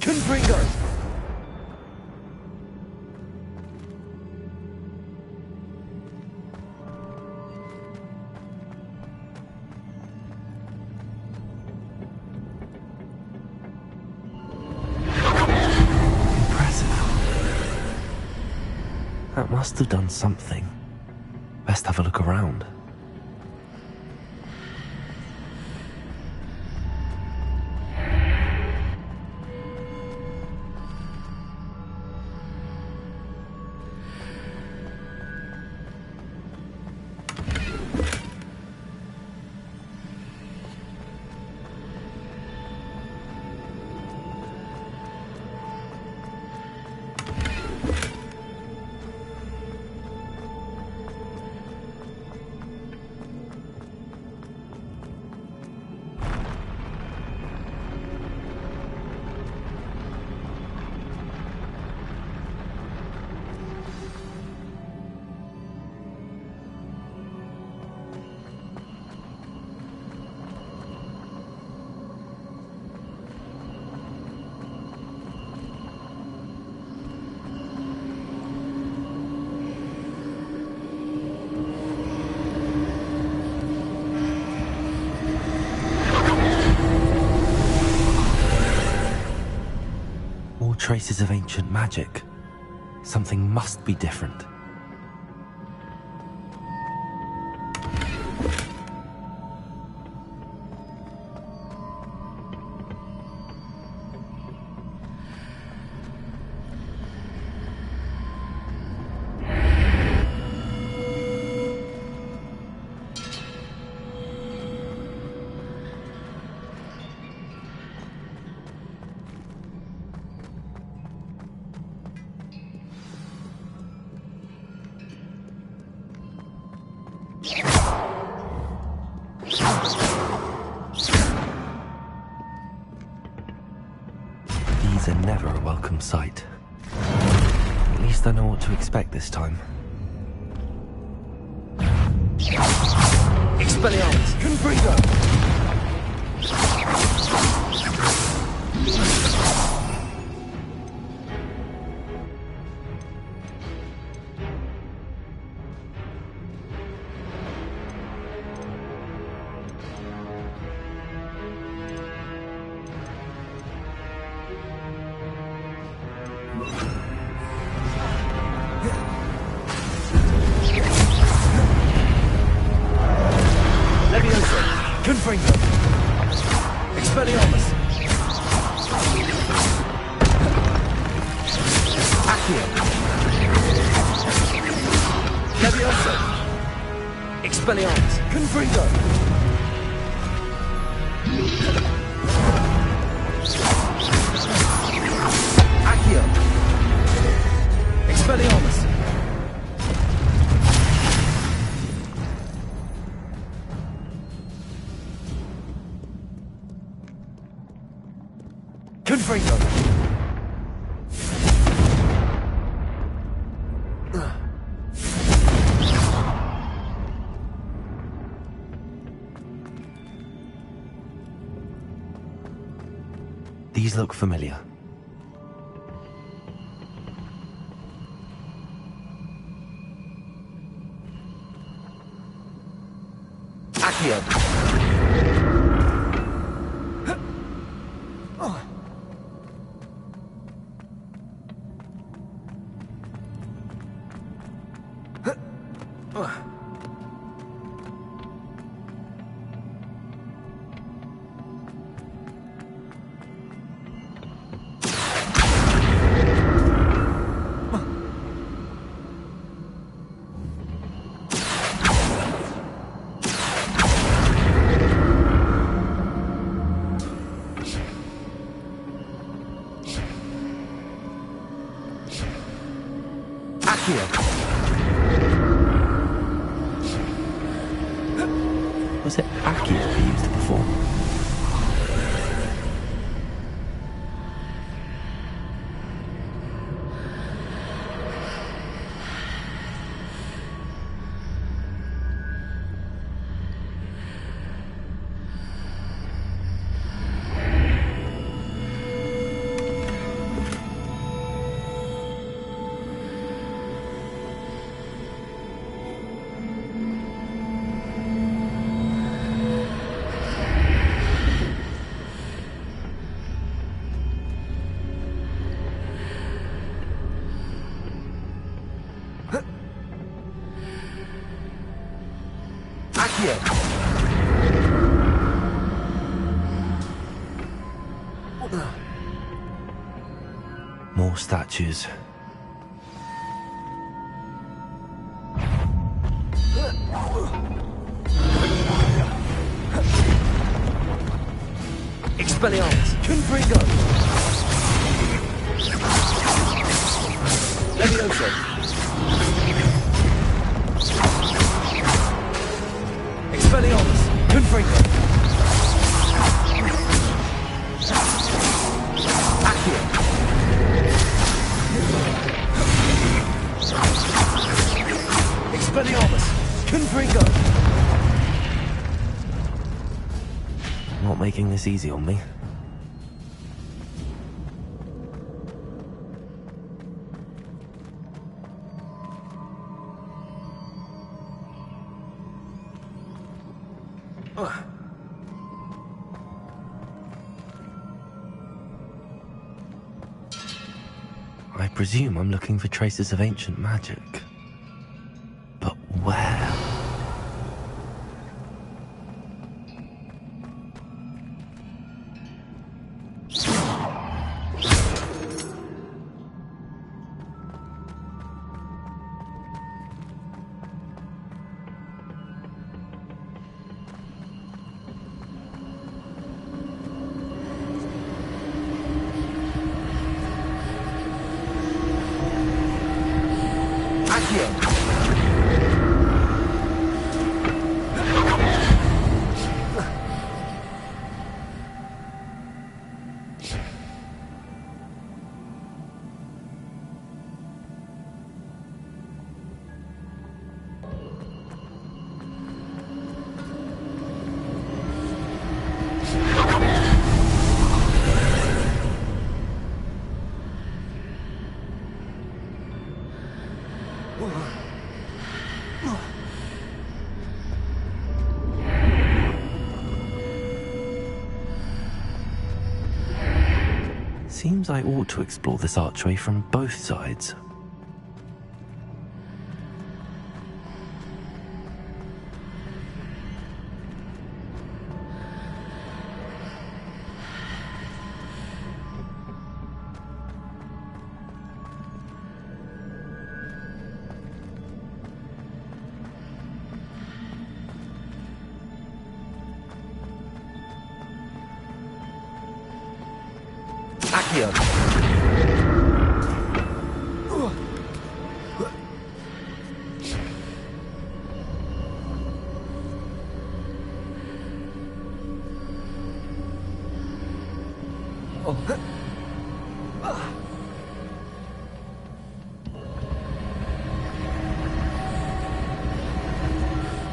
Confringo. That must have done something. Best have a look around. Traces of ancient magic. Something must be different. These are never a welcome sight. At least I know what to expect this time. Expelliarmus. Confringo. Confringo. Expelliarmus. Accio. Levioso. Expelliarmus. Confringo. Accio. Expelliarmus. Confringo. These look familiar. Accio. Accio. was it Accio he used it before? More statues. Expelliarmus! Confringo! Levioso! Expelliarmus! Confringo! Accio! Expelliarmus! Confringo! Not making this easy on me. I presume I'm looking for traces of ancient magic. But where? Seems I ought to explore this archway from both sides. Accio!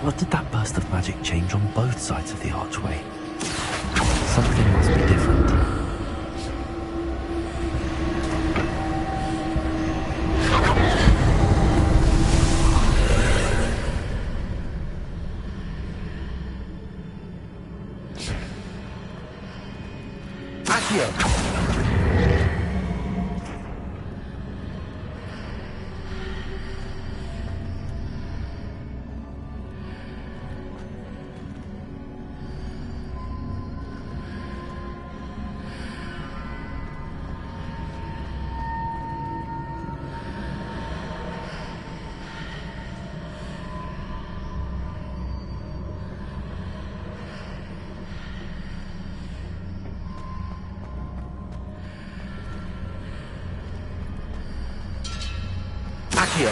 What did that burst of magic change on both sides of the archway? Something must be different. Accio! Accio!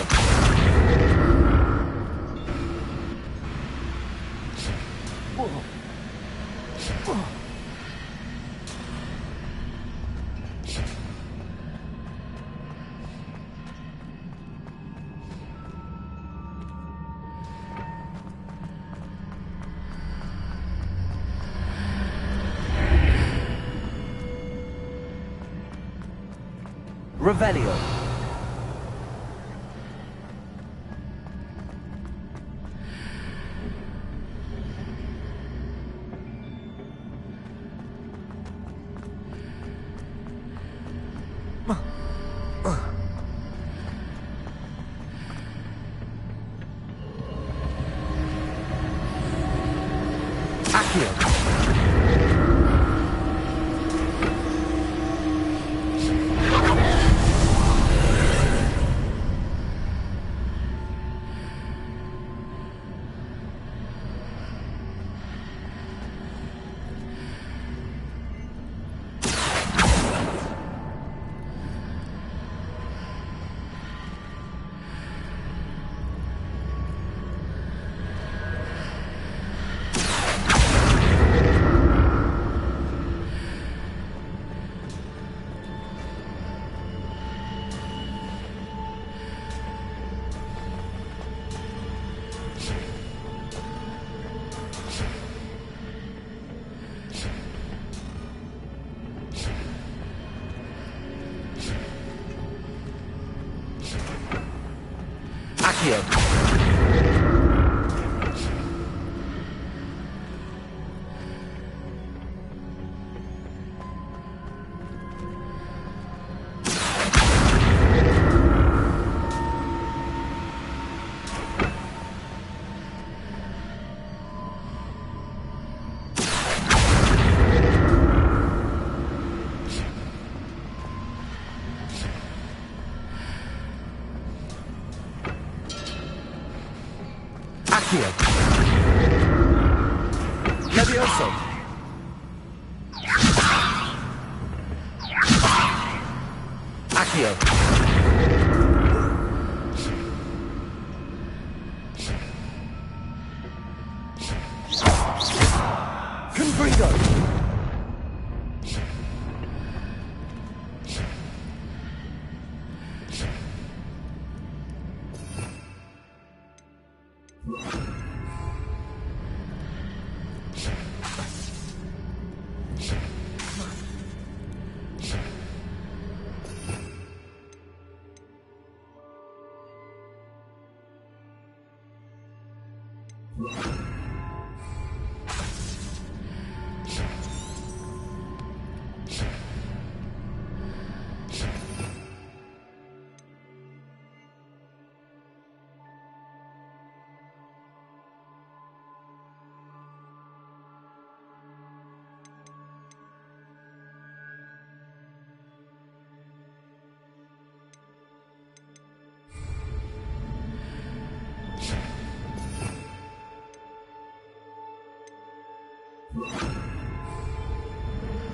Revelio. Levioso. Accio. Confringo.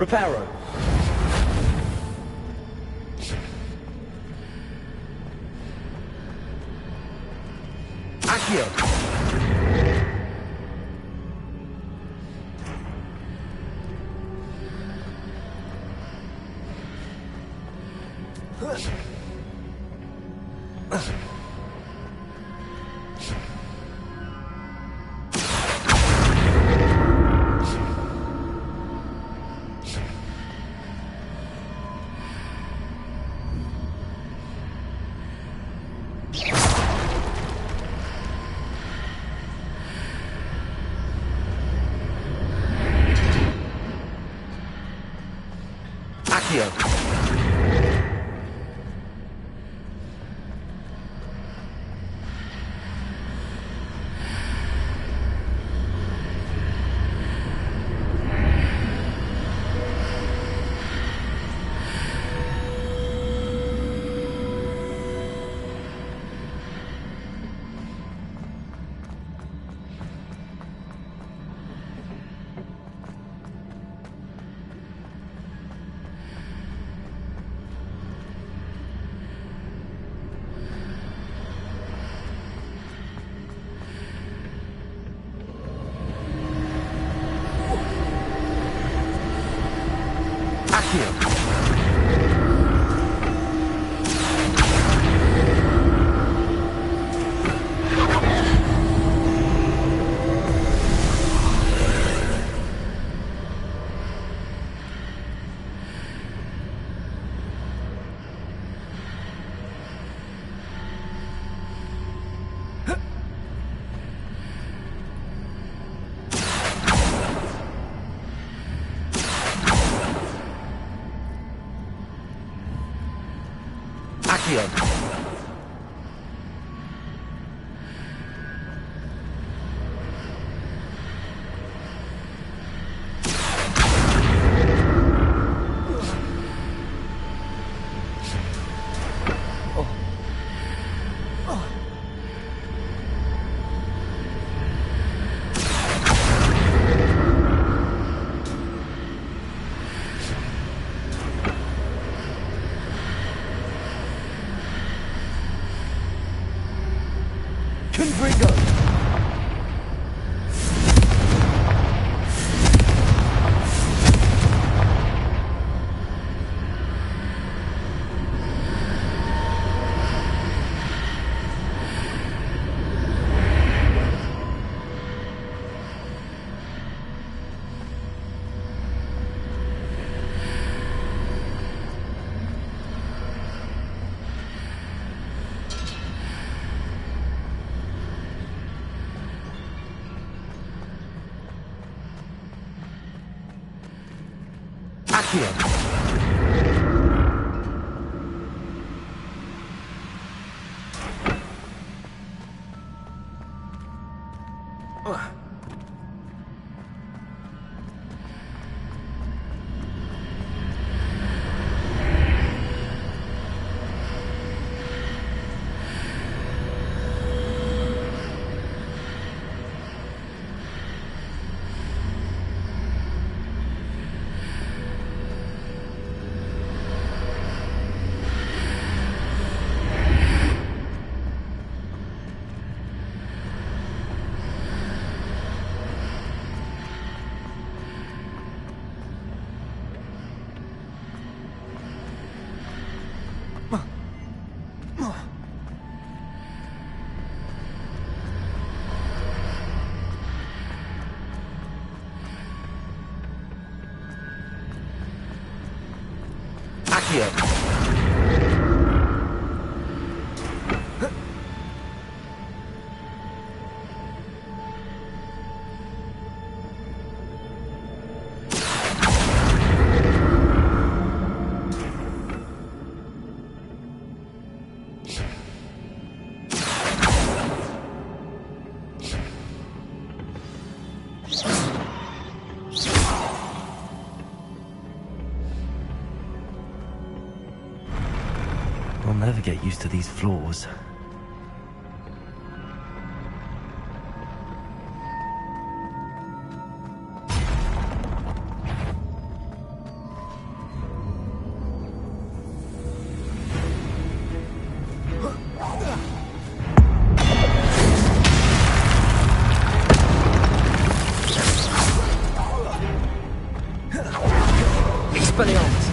Reparo. Accio. Accio. Confringo. Accio. Accio. I'll never get used to these floors. Expelliarmus.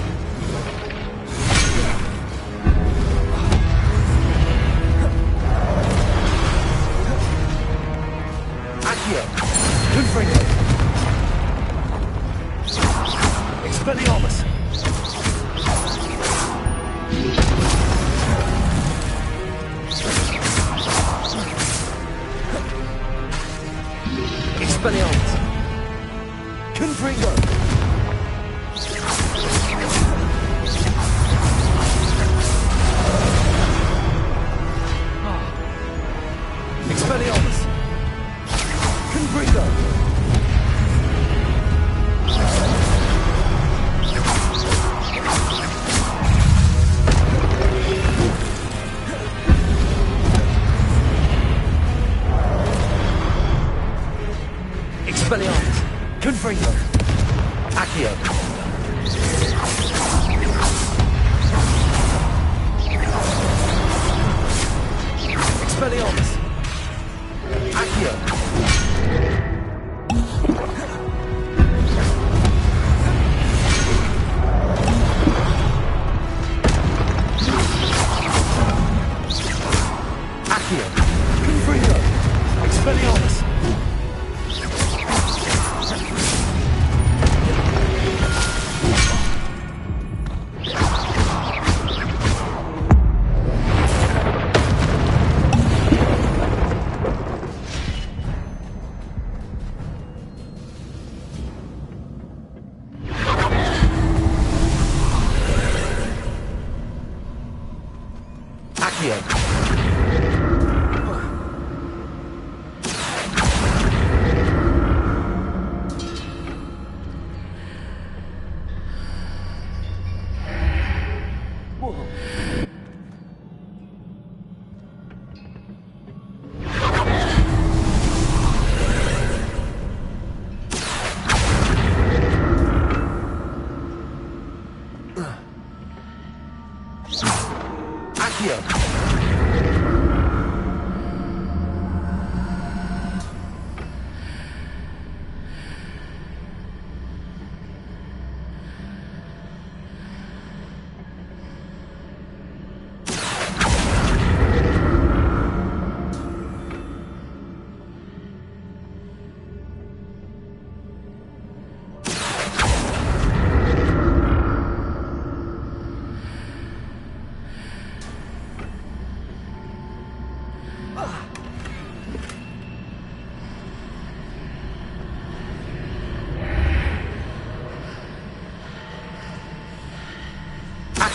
Accio.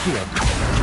Accio.